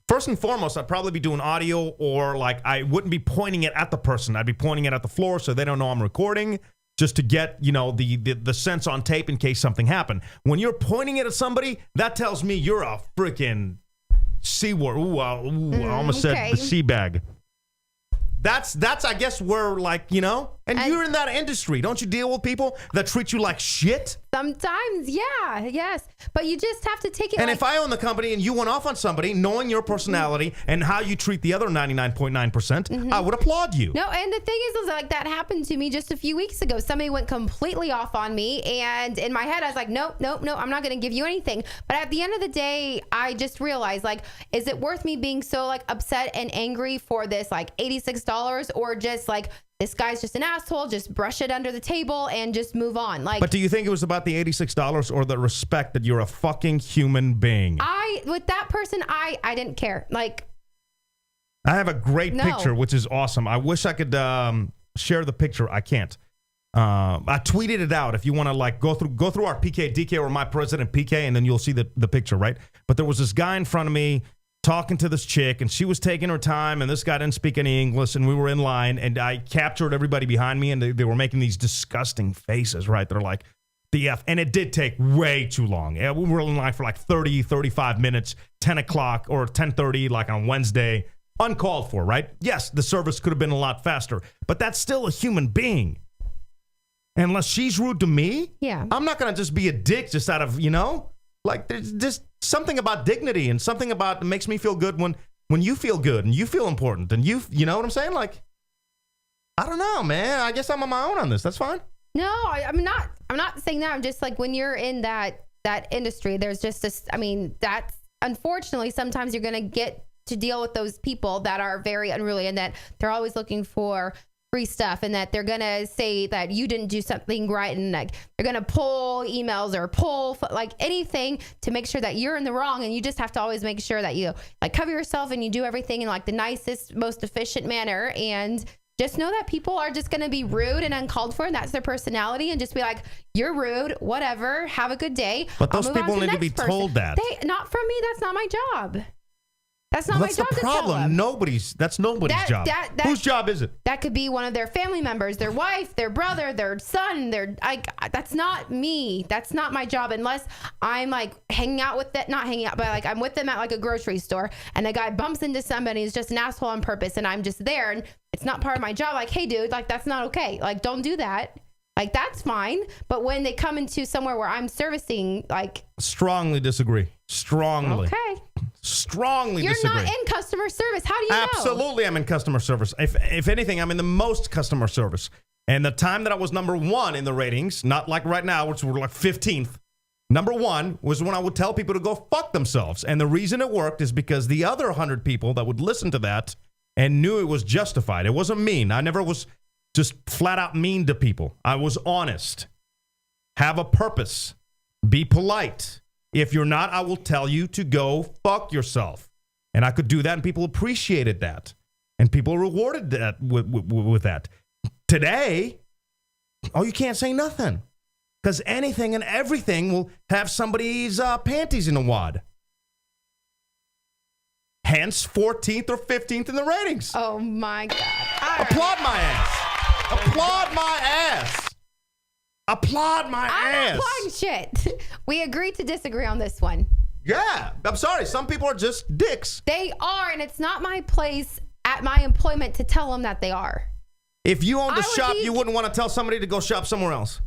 first and foremost, I'd probably be doing audio, or like, I wouldn't be pointing it at the person. I'd be pointing it at the floor so they don't know I'm recording. Just to get, you know, the sense on tape in case something happened. When you're pointing it at somebody, that tells me you're a freaking C-word. I almost said the C-bag. That's I guess where, like, you know, and you're in that industry. Don't you deal with people that treat you like shit? Sometimes, yeah, yes. But you just have to take it. And if I own the company and you went off on somebody, knowing your personality and how you treat the other 99.9%, I would applaud you. No, and the thing is like, that happened to me just a few weeks ago. Somebody went completely off on me, and in my head, I was like, nope, I'm not going to give you anything. But at the end of the day, I just realized, like, is it worth me being so, like, upset and angry for this, like, $86, or just, like, this guy's just an asshole, just brush it under the table and just move on? Like, but do you think it was about the $86 or the respect that you're a fucking human being? With that person, I didn't care. Like, I have a great picture, which is awesome. I wish I could share the picture. I can't. I tweeted it out. If you want to, like, go through our PK, DK, or my president PK, and then you'll see the picture, right? But there was this guy in front of me talking to this chick, and she was taking her time, and this guy didn't speak any English, and we were in line, and I captured everybody behind me, and they were making these disgusting faces, right? They're like, the F, and it did take way too long. Yeah, we were in line for like 30, 35 minutes, 10 o'clock or 10:30, like on Wednesday, uncalled for, right? Yes, the service could have been a lot faster, but that's still a human being. Unless she's rude to me, I'm not going to just be a dick just out of, you know, like, there's just something about dignity and something about, it makes me feel good when you feel good and you feel important and you know what I'm saying? Like, I don't know, man. I guess I'm on my own on this. That's fine. No, I'm not saying that. I'm just like, when you're in that industry, there's just this, I mean, that's, unfortunately, sometimes you're going to get to deal with those people that are very unruly, and that they're always looking for free stuff, and that they're going to say that you didn't do something right, and like, they're going to pull emails or pull like anything to make sure that you're in the wrong. And you just have to always make sure that you, like, cover yourself and you do everything in, like, the nicest, most efficient manner. And just know that people are just going to be rude and uncalled for, and that's their personality, and just be like, you're rude, whatever, have a good day. But those people need to be told that. Not from me. That's not my job. That's not my job to tell them. That's nobody's job. Whose job is it? That could be one of their family members, their wife, their brother, their son. That's not me. That's not my job, unless I'm, like, hanging out with that, not hanging out, but, like, I'm with them at, like, a grocery store, and the guy bumps into somebody who's just an asshole on purpose, and I'm just there, and it's not part of my job. Like, hey, dude, like, that's not okay. Like, don't do that. Like, that's fine. But when they come into somewhere where I'm servicing, like... Strongly disagree. Strongly. Okay. Strongly disagree. You're not in customer service. How do you know? Absolutely, I'm in customer service. If anything, I'm in the most customer service. And the time that I was number one in the ratings, not like right now, which we're like 15th, number one was when I would tell people to go fuck themselves. And the reason it worked is because the other 100 people that would listen to that and knew it was justified. It wasn't mean. I never was just flat out mean to people. I was honest. Have a purpose. Be polite. If you're not, I will tell you to go fuck yourself. And I could do that, and people appreciated that. And people rewarded that with that. Today, you can't say nothing. Because anything and everything will have somebody's panties in a wad. Hence 14th or 15th in the ratings. Oh, my God. Applaud my ass. Applaud my ass. Applaud my ass. I'm not applauding shit. We agreed to disagree on this one. Yeah. I'm sorry. Some people are just dicks. They are, and it's not my place at my employment to tell them that they are. If you owned a shop, you wouldn't want to tell somebody to go shop somewhere else.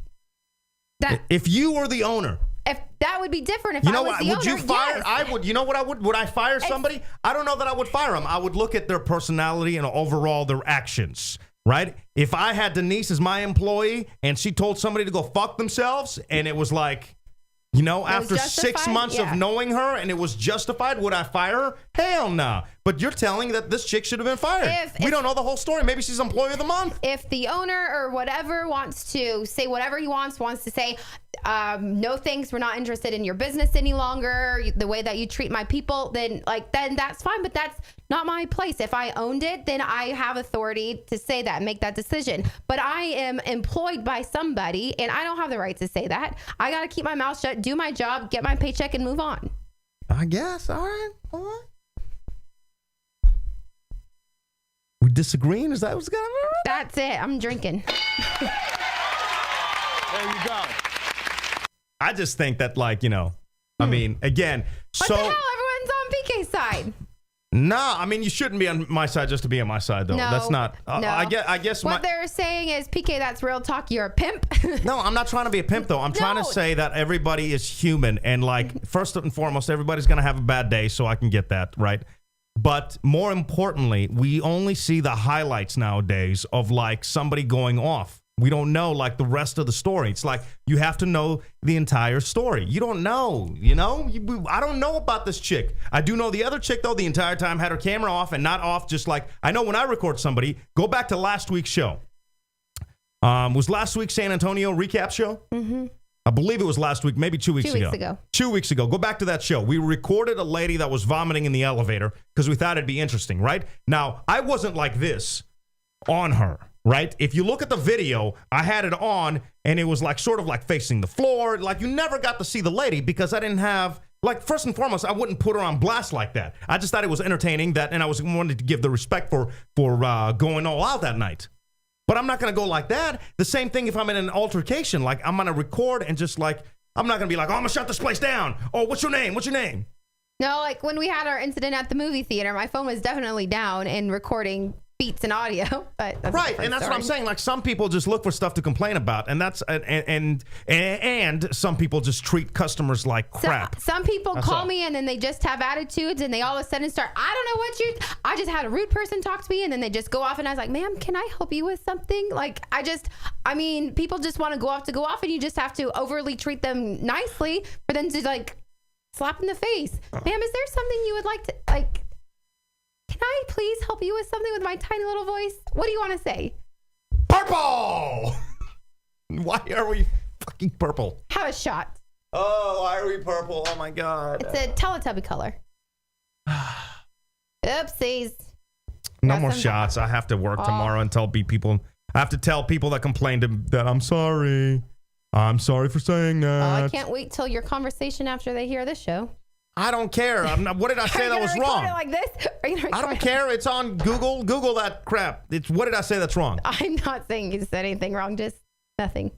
If you were the owner. If that would be different if I was the owner. Would you fire? Yes. I would. You know what I would? Would I fire somebody? I don't know that I would fire them. I would look at their personality and overall their actions, right? If I had Denise as my employee and she told somebody to go fuck themselves and it was like, after 6 months of knowing her and it was justified, would I fire her? Hell no. But you're telling that this chick should have been fired. We don't know the whole story. Maybe she's employee of the month. If the owner or whatever wants to say whatever he wants to say, no thanks, we're not interested in your business any longer, the way that you treat my people, then that's fine. But that's not my place. If I owned it, then I have authority to say that, make that decision. But I am employed by somebody and I don't have the right to say that. I got to keep my mouth shut, do my job, get my paycheck and move on. I guess. All right. We disagreeing? Is that what's going on? That's it. I'm drinking. There you go. I just think that, I mean, again, what the hell? Everyone's on PK's side. Nah, I mean, you shouldn't be on my side just to be on my side, though. No, that's not. no. I guess what they're saying is, PK, that's real talk. You're a pimp. No, I'm not trying to be a pimp, though. I'm trying to say that everybody is human. And, first and foremost, everybody's going to have a bad day, so I can get that, right? But more importantly, we only see the highlights nowadays of, somebody going off. We don't know, the rest of the story. It's you have to know the entire story. You don't know, I don't know about this chick. I do know the other chick, though, the entire time had her camera off and not off, just I know when I record somebody, go back to last week's show. Was last week's San Antonio recap show? Mm-hmm. I believe it was last week, maybe 2 weeks ago. 2 weeks ago. Go back to that show. We recorded a lady that was vomiting in the elevator because we thought it'd be interesting, right? Now, I wasn't like this on her. Right? If you look at the video, I had it on and it was sort of facing the floor. You never got to see the lady because I didn't have, first and foremost, I wouldn't put her on blast like that. I just thought it was entertaining and I wanted to give the respect for going all out that night. But I'm not going to go like that. The same thing if I'm in an altercation. I'm going to record and just I'm not going to be oh, I'm going to shut this place down. Oh, what's your name? What's your name? No, when we had our incident at the movie theater, my phone was definitely down and recording beats and audio, but that's right, and that's what I'm saying. Some people just look for stuff to complain about, and that's and some people just treat customers like crap. Some people call me and then they just have attitudes, and they all of a sudden start. I don't know what you. I just had a rude person talk to me, and then they just go off, and I was like, "Ma'am, can I help you with something?" I mean, people just want to go off, and you just have to overly treat them nicely for them to slap in the face. Ma'am, is there something you would like to Can I please help you with something with my tiny little voice? What do you want to say? Purple! Why are we fucking purple? Have a shot. Oh, why are we purple? Oh, my God. It's a Teletubby color. Oopsies. No more shots. I have to work tomorrow and tell people. I have to tell people that complained that I'm sorry. I'm sorry for saying that. Oh, I can't wait till your conversation after they hear this show. I don't care. What did I say that was wrong? It like this? I don't care. It's on Google. Google that crap. What did I say that's wrong? I'm not saying you said anything wrong. Just nothing.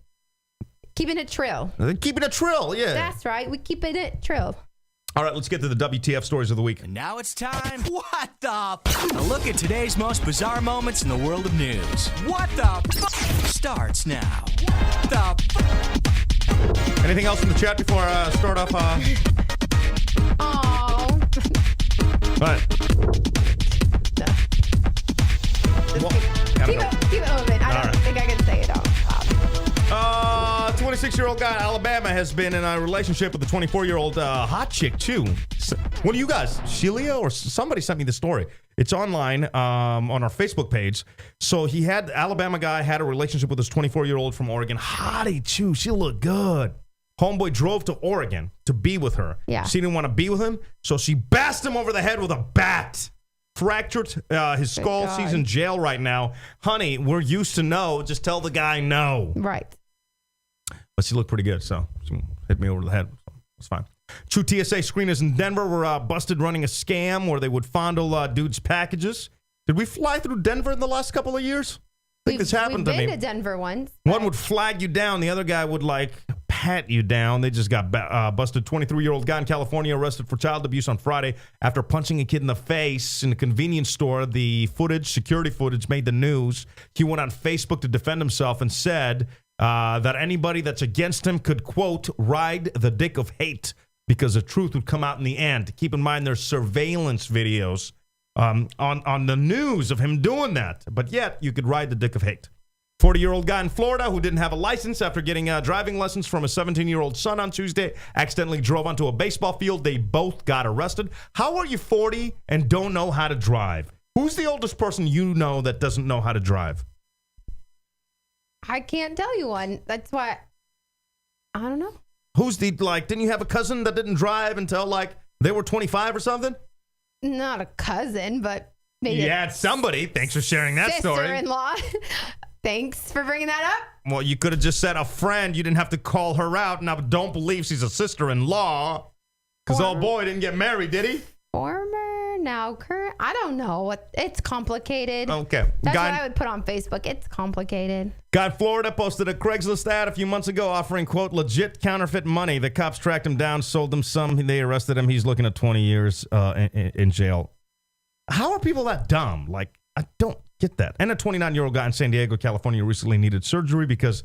Keeping it trill. Keeping it trill, yeah. That's right. We keep it trill. All right, let's get to the WTF stories of the week. And now it's time. What the A look at today's most bizarre moments in the world of news. What the starts now. What the Anything else in the chat before I start off? Oh. What? No. Keep it moving. I don't think I can say it all. 26-year-old guy in Alabama has been in a relationship with a 24-year-old hot chick, too. One of you guys, Shelia, or somebody sent me the story. It's online on our Facebook page. So Alabama guy had a relationship with this 24-year-old from Oregon. Hottie, too. She looked good. Homeboy drove to Oregon to be with her. Yeah. She didn't want to be with him, so she bashed him over the head with a bat. Fractured his skull. He's in jail right now. Honey, we're used to no. Just tell the guy no. Right. But she looked pretty good, so she hit me over the head. So it's fine. Two TSA screeners in Denver were busted running a scam where they would fondle dudes' packages. Did we fly through Denver in the last couple of years? I think this happened to me. We've been to Denver once. One would flag you down. The other guy would, pat you down. They just got busted. 23-year-old guy in California arrested for child abuse on Friday after punching a kid in the face in a convenience store. The security footage, made the news. He went on Facebook to defend himself and said that anybody that's against him could, quote, ride the dick of hate because the truth would come out in the end. Keep in mind there's surveillance videos on the news of him doing that. But yet, you could ride the dick of hate. 40-year-old guy in Florida who didn't have a license after getting driving lessons from a 17-year-old son on Tuesday accidentally drove onto a baseball field. They both got arrested. How are you 40 and don't know how to drive? Who's the oldest person you know that doesn't know how to drive? I can't tell you one. That's why I don't know. Who's didn't you have a cousin that didn't drive until they were 25 or something? Not a cousin, but maybe you had somebody. Thanks for sharing that story. Sister-in-law. Thanks for bringing that up. Well, you could have just said a friend. You didn't have to call her out. Now, don't believe she's a sister-in-law. Because old boy didn't get married, did he? Former, now current. I don't know. It's complicated. Okay. That's what I would put on Facebook. It's complicated. Guy in Florida posted a Craigslist ad a few months ago offering, quote, legit counterfeit money. The cops tracked him down, sold him some. They arrested him. He's looking at 20 years in jail. How are people that dumb? I don't get that. And a 29-year-old guy in San Diego, California, recently needed surgery because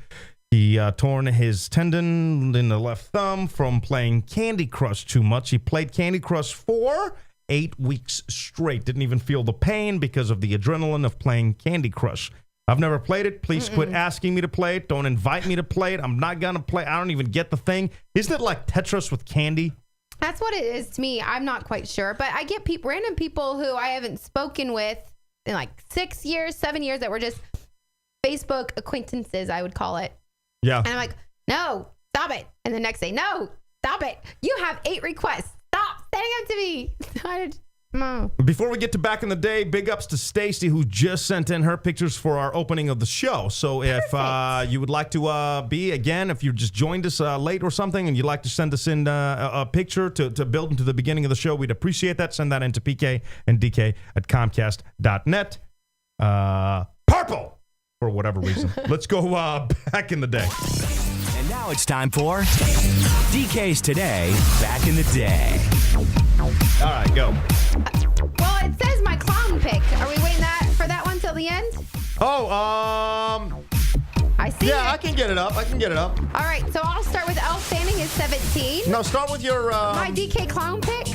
he torn his tendon in the left thumb from playing Candy Crush too much. He played Candy Crush for 8 weeks straight. Didn't even feel the pain because of the adrenaline of playing Candy Crush. I've never played it. Please quit asking me to play it. Don't invite me to play it. I'm not going to play. I don't even get the thing. Isn't it like Tetris with candy? That's what it is to me. I'm not quite sure. But I get random people who I haven't spoken with in 6 years, 7 years that were just Facebook acquaintances, I would call it. Yeah. And I'm like, no, stop it. And the next day, no, stop it. You have 8 requests. Stop sending them to me. No. Before we get to back in the day, big ups to Stacy, who just sent in her pictures for our opening of the show. So if you would like to be, again, if you just joined us late or something and you'd like to send us in a picture to build into the beginning of the show, we'd appreciate that. Send that into PK and DK at Comcast.net. Purple, for whatever reason. Let's go back in the day. And now it's time for DK's Today, Back in the Day. All right, go. Well, it says my clown pick. Are we waiting for that one till the end? I see. Yeah, it. I can get it up. All right, so I'll start with Elle Fanning is 17. No, start with your... my DK clown pick?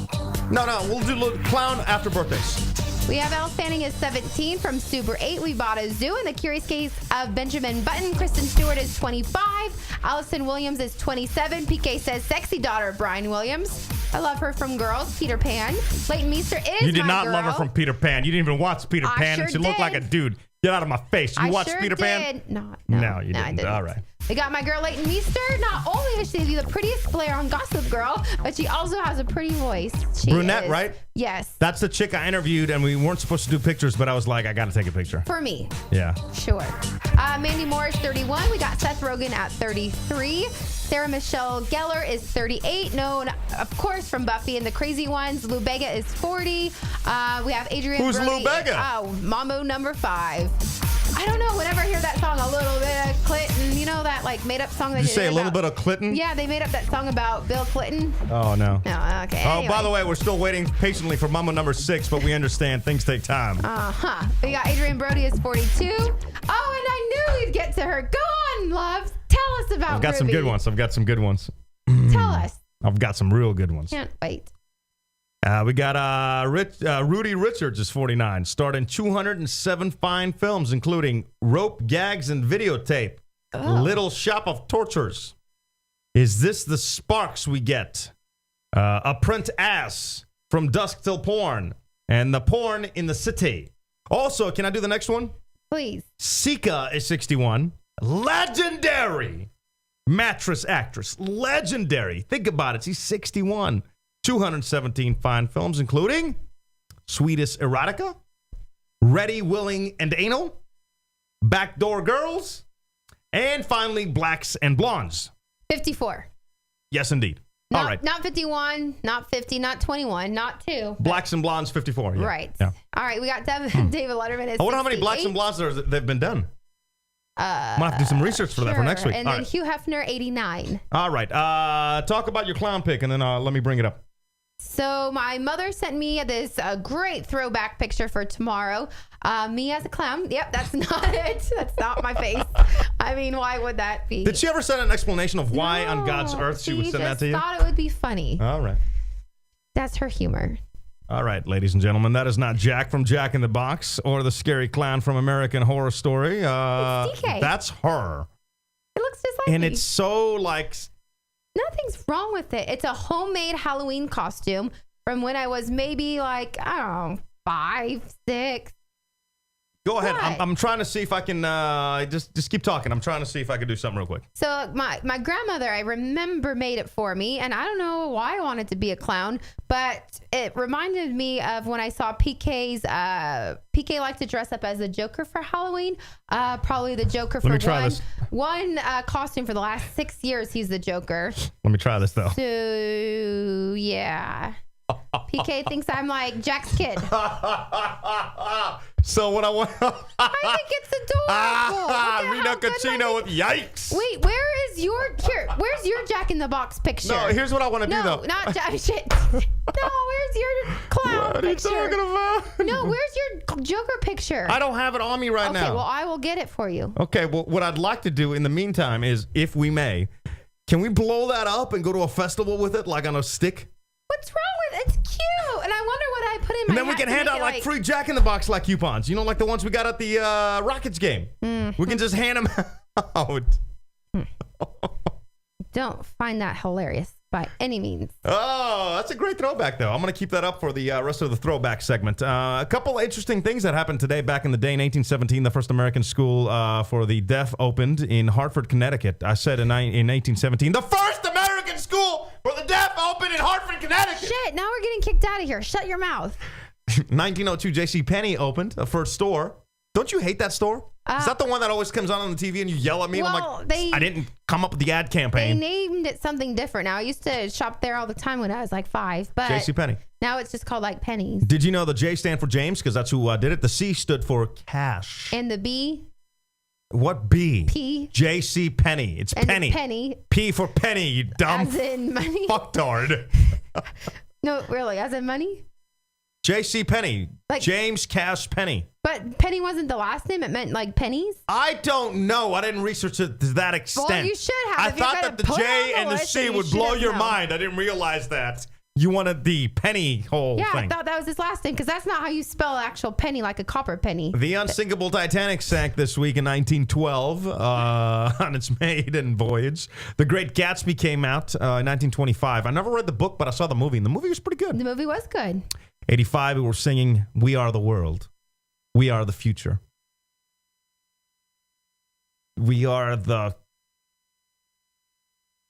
No, we'll do clown after birthdays. We have Elle Fanning is 17 from Super 8. We bought a zoo. In the curious case of Benjamin Button, Kristen Stewart is 25. Allison Williams is 27. PK says sexy daughter of Brian Williams. I love her from Girls. Peter Pan. Leighton Meester is You did my not girl. love her from Peter Pan. You didn't even watch Peter Pan, sure and she looked did. like a dude. Get out of my face. You watched Peter Pan? Did. No, you didn't. I didn't. All right. We got my girl Leighton Meester. Not only is she the prettiest player on Gossip Girl, but she also has a pretty voice. She Brunette, is. right? Yes. That's the chick I interviewed, and we weren't supposed to do pictures, but I was like, I got to take a picture. For me. Yeah. Sure. Mandy Moore is 31. We got Seth Rogen at 33. Sarah Michelle Gellar is 38, known, of course, from Buffy and the Crazy Ones. Lou Bega is 40. We have Adrian Who's Brody. Lou Bega? Oh, Mambo number 5. I don't know. Whenever I hear that song, a little bit of Clinton, you know that made up song that Did you say a little bit of Clinton? Yeah, they made up that song about Bill Clinton. Oh, no. No, okay. Oh, Anyway. by the way, we're still waiting patiently for Mama number 6, but we understand things take time. We got Adrian Brody is 42. Oh, and I knew we'd get to her. Go on, loves. Tell us about I've got some Ruby. good ones. Tell us. I've got some real good ones. Can't wait. We got Rudy Richards is 49, starred in 207 fine films, including Rope, Gags, and Videotape, Little Shop of Tortures. Is This the Sparks We Get? A Print Ass, From Dusk Till Porn, and The Porn in the City. Also, can I do the next one? Please. Sika is 61. Legendary. mattress actress, legendary. Think about it. She's 61. 217 fine films, including Sweetest Erotica, Ready, Willing, and Anal, Backdoor Girls, and finally Blacks and Blondes. 54. Yes, indeed. All right. Not 51, not 50, not 21, not 2. Blacks and Blondes, 54. Yeah. Right. Yeah. All right, we got David Letterman at I wonder how many Blacks and Blondes they've been done. Might have to do some research for that for next week. And All then right. Hugh Hefner, 89. All right. Talk about your clown pick, and then let me bring it up. So my mother sent me this great throwback picture for tomorrow. Me as a clown. Yep, that's not it. That's not my face. I mean, why would that be? Did she ever send an explanation of why on God's earth she would send that to you? She just thought it would be funny. All right. That's her humor. All right, ladies and gentlemen, that is not Jack from Jack in the Box or the scary clown from American Horror Story. It's DK. That's her. It looks just like And me. it's so like... Nothing's wrong with it. It's a homemade Halloween costume from when I was maybe like, I don't know, 5, 6. Go ahead. What? I'm trying to see if I can just keep talking. I'm trying to see if I can do something real quick. So my grandmother, I remember, made it for me, and I don't know why I wanted to be a clown, but it reminded me of when I saw PK's. PK liked to dress up as the Joker for Halloween. Probably the Joker for one costume for the last 6 years. He's the Joker. Let me try this though. So yeah. PK thinks I'm like Jack's kid. So what I want... I think it's adorable. Reno Caccino with yikes. Wait, where's your Jack in the Box picture? No, here's what I want to do though. No, not Jack. Shit. No, where's your clown What are you picture? talking about? No, where's your Joker picture? I don't have it on me right now. Okay, well, I will get it for you. Okay, well, what I'd like to do in the meantime is, if we may, can we blow that up and go to a festival with it, like on a stick? What's wrong with it? It's cute. And I wonder what I put in my And then we hat can to hand make out it like free Jack in the Box like coupons. You know, like the ones we got at the Rockets game. We can just hand them out. Don't find that hilarious by any means. Oh, that's a great throwback, though. I'm going to keep that up for the rest of the throwback segment. A couple of interesting things that happened today. Back in the day, in 1817, the first American school for the deaf opened in Hartford, Connecticut. I said in 1817, the first American school for the deaf opened in Hartford, Connecticut. Shit, now we're getting kicked out of here. Shut your mouth. 1902, J.C. Penney opened the first store. Don't you hate that store? Is that the one that always comes on the TV and you yell at me? Well, I'm like, I didn't come up with the ad campaign. They named it something different now. I used to shop there all the time when I was like 5, but J.C. Penney. now it's just called like Pennies. Did you know the J stand for James? Because that's who did it. The C stood for cash. And the B? What B? P. J.C. Penney. It's And penny. it's penny. P for penny, you dumb As in money? fucktard. No, really, as in money? J.C. Penney. Like- James Cash Penney. But penny wasn't the last name. It meant like pennies. I don't know. I didn't research it to that extent. Well, you should have. I If you're thought gonna that the put it J on and the list, C then you would should blow have your known. mind. I didn't realize that. You wanted the penny whole Yeah, thing. I thought that was his last name because that's not how you spell actual penny, like a copper penny. The unsinkable Titanic sank this week in 1912 on its maiden voyage. The Great Gatsby came out in 1925. I never read the book, but I saw the movie, and the movie was pretty good. The movie was good. 85, we were singing We Are the World. We are the future. We are the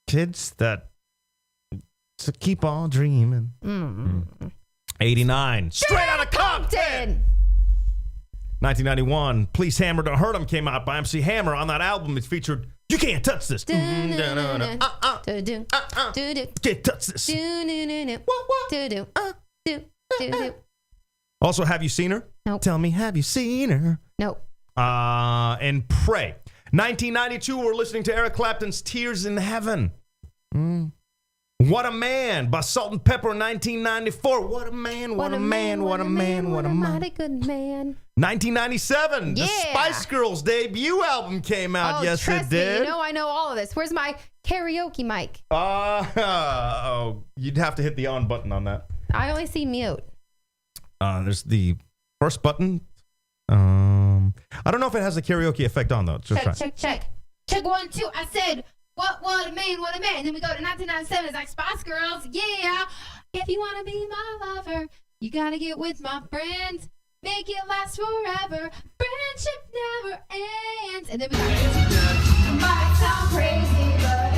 kids that to keep on dreaming. 89, straight out of Compton. 1991, Please Hammer Don't Hurt 'Em came out by MC Hammer. On that album, it featured You Can't Touch This. Can't touch this. Also, Have You Seen Her? Nope. Tell me, have you seen her? Nope. And Pray. 1992, we're listening to Eric Clapton's Tears in Heaven. What a Man by Salt and Pepper, 1994. What a man, what a man, what a man, what a man. Mighty good man. 1997, the Yeah. Spice Girls debut album came out. Oh, Yes, trust it did. me, you know I know all of this. Where's my karaoke mic? You'd have to hit the on button on that. I only see mute. There's the first button. I don't know if it has a karaoke effect on though. Just try. Check. Check 1, 2. I said, what a man, what a man. Then we go to 1997. It's like Spice Girls. Yeah. If you want to be my lover, you got to get with my friends. Make it last forever. Friendship never ends. And then we got might sound crazy, but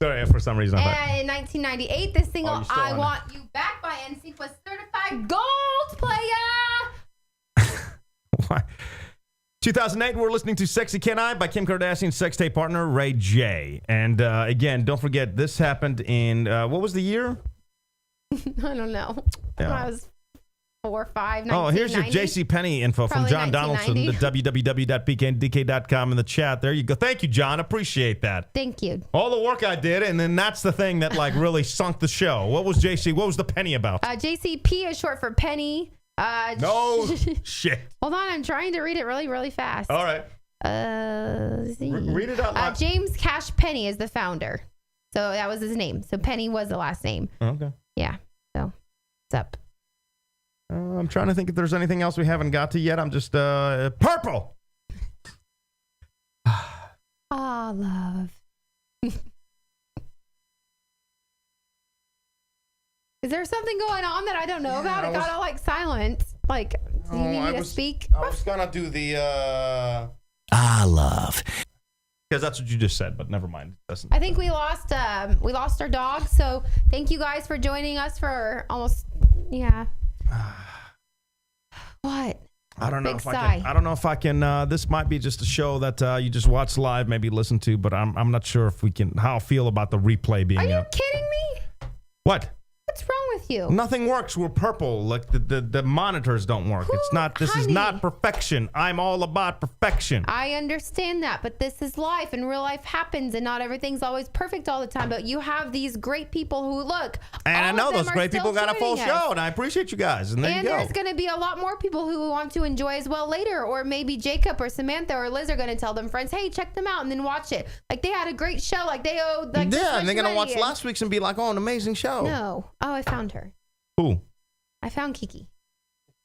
Sorry, for some reason I thought. And in 1998, the single you're still I on Want You Back by NSYNC was certified gold player. Why? 2008, we're listening to Sexy Can I by Kim Kardashian's sex tape partner, Ray J. And again, don't forget, this happened in, what was the year? I don't know. Yeah. I was 4 or 5, Oh, here's your JCPenney info Probably from John Donaldson, the 1990. www.pkndk.com in the chat. There you go. Thank you, John. Appreciate that. Thank you. All the work I did, and then that's the thing that like really sunk the show. What was JC? What was the penny about? JCP is short for penny. No shit. Hold on, I'm trying to read it really, really fast. All right. Let's see. Read it out loud. James Cash Penny is the founder. So that was his name. So Penny was the last name. Okay. Yeah. So what's up? I'm trying to think if there's anything else we haven't got to yet. I'm just purple. Love. Is there something going on that I don't know about? It got all like silent. Like, do you need me to speak? I was gonna do the love. because that's what you just said, but never mind. I think we lost our dog. So thank you guys for joining us for almost What? I don't know Big if sigh. I can. I don't know if I can. This might be just a show that you just watch live, maybe listen to, but I'm not sure if we can. How I feel about the replay being. Are you kidding me? What? What's wrong with you? Nothing works. We're purple. Like the monitors don't work. It's not. This is not perfection. I'm all about perfection. I understand that, but this is life, and real life happens, and not everything's always perfect all the time. But you have these great people who look. And I know those great people got a full joining us. show, and I appreciate you guys. And there you And go. there's going to be a lot more people who want to enjoy as well later, or maybe Jacob or Samantha or Liz are going to tell them friends, hey, check them out, and then watch it. Like they had a great show. Like they owed. Like, yeah, and they're gonna watch and... last week's and be like, "Oh, an amazing show." No. Oh, I found her. Who? I found Kiki.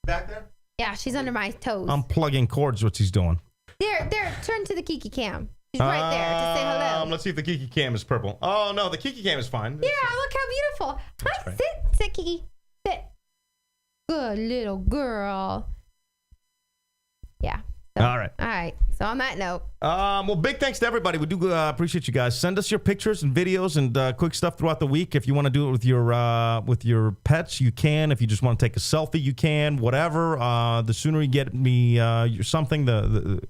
Back there? Yeah, she's under my toes. I'm plugging cords. What she's doing? There. Turn to the Kiki cam. She's right there to say hello. Let's see if the Kiki cam is purple. Oh no, the Kiki cam is fine. Yeah, look how beautiful. Hi, sit, Kiki. Sit. Good little girl. Yeah. So, All right. All right. So on that note. Well, big thanks to everybody. We do appreciate you guys. Send us your pictures and videos and quick stuff throughout the week. If you want to do it with your pets, you can. If you just want to take a selfie, you can. Whatever. The sooner you get me something, the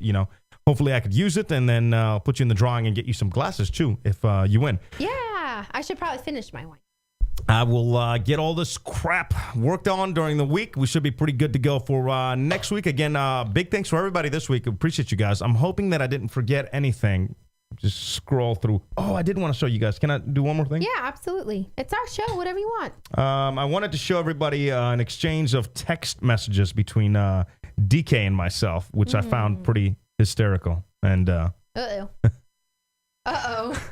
hopefully I could use it, and then I'll put you in the drawing and get you some glasses too if you win. Yeah, I should probably finish my wine. I will get all this crap worked on during the week. We should be pretty good to go for next week. Again, big thanks for everybody this week. Appreciate you guys. I'm hoping that I didn't forget anything. Just scroll through. Oh, I did want to show you guys. Can I do one more thing? Yeah, absolutely. It's our show. Whatever you want. I wanted to show everybody an exchange of text messages between DK and myself, which I found pretty hysterical. And Uh-oh. Uh-oh.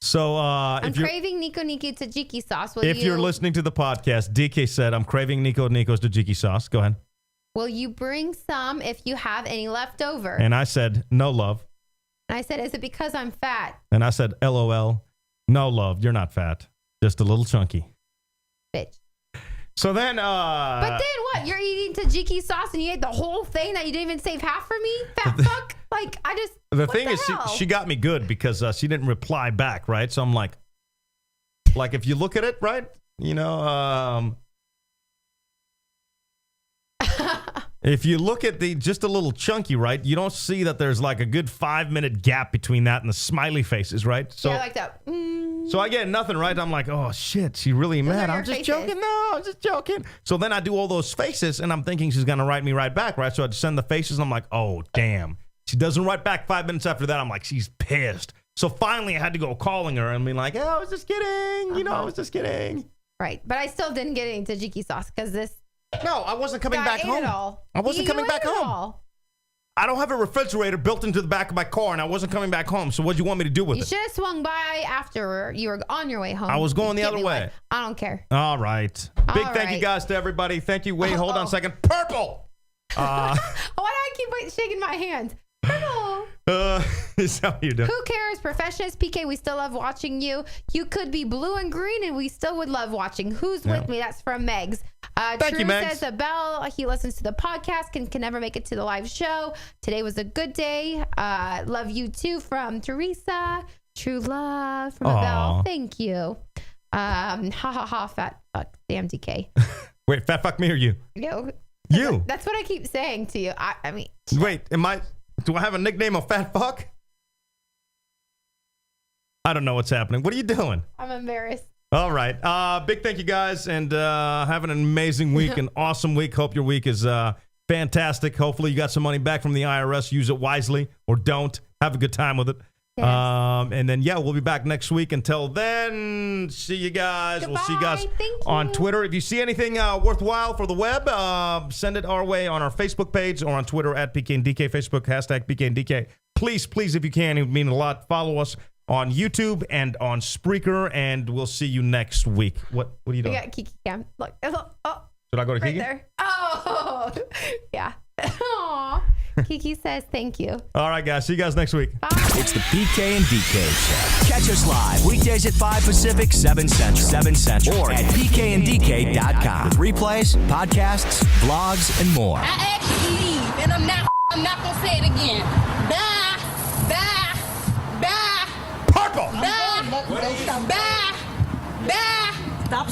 So I'm if you're craving Nico tzatziki sauce. If you're listening to the podcast, DK said, I'm craving Nico's tzatziki sauce. Go ahead. Will you bring some if you have any left over? And I said, no, love. And I said, is it because I'm fat? And I said, LOL. No, love. You're not fat. Just a little chunky. Bitch. So then, But then what? You're eating tzatziki sauce and you ate the whole thing that you didn't even save half for me? Fat fuck? Like, I just... The thing is, she got me good because she didn't reply back, right? So I'm like if you look at it, right? If you look at just a little chunky, right? You don't see that there's like a good 5-minute gap between that and the smiley faces, right? So, yeah, like that. So I get nothing, right? I'm like, oh shit, she really mad. I'm just joking. No, I'm just joking. So then I do all those faces and I'm thinking she's gonna write me right back, right? So I send the faces and I'm like, oh damn. She doesn't write back 5 minutes after that. I'm like, she's pissed. So finally I had to go calling her and be like, I was just kidding. I was just kidding. Right. But I still didn't get any tzatziki sauce because this. No, I wasn't coming back home. I wasn't coming back home. All. I don't have a refrigerator built into the back of my car and I wasn't coming back home. So what do you want me to do with it? You should have swung by after you were on your way home. I was going the other way. I don't care. All right. Big thank you guys to everybody. Thank you. Wait, hold on a second. Purple. Why do I keep shaking my hand? Purple. Is that what you're doing? Who cares? Perfectionist PK, we still love watching you. You could be blue and green and we still would love watching. Who's with me? That's from Megs. Thank True you, Megs. says Abel, he listens to the podcast, can never make it to the live show. Today was a good day. Love you too from Teresa. True love from Abel. Thank you. Ha ha ha, fat fuck. Damn DK. Wait, fat fuck me or you? You. That's what I keep saying to you. I mean. Wait, do I have a nickname of fat fuck? I don't know what's happening. What are you doing? I'm embarrassed. All right. Big thank you guys, and have an amazing week, an awesome week. Hope your week is fantastic. Hopefully you got some money back from the IRS. Use it wisely or don't. Have a good time with it. Yes. And then, we'll be back next week. Until then, see you guys. Goodbye. We'll see you guys on Twitter. If you see anything worthwhile for the web, send it our way on our Facebook page or on Twitter at PKandDK, Facebook, hashtag PKandDK. Please, if you can, it would mean a lot. Follow us on YouTube and on Spreaker, and we'll see you next week. What are you doing? We got Kiki Cam. Look. Oh. Should I go to right Kiki? There. Oh, yeah. Aw. Kiki says thank you. All right, guys. See you guys next week. Bye. It's the PK and DK Show. Catch us live weekdays at 5 Pacific, 7 Central, or at pkanddk.com with replays, podcasts, vlogs, and more. I actually leave, and I'm not gonna say it again. Bye. Purple. Bye. Stop.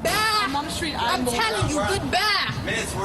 Bye. I'm on the street. I'm telling you, goodbye.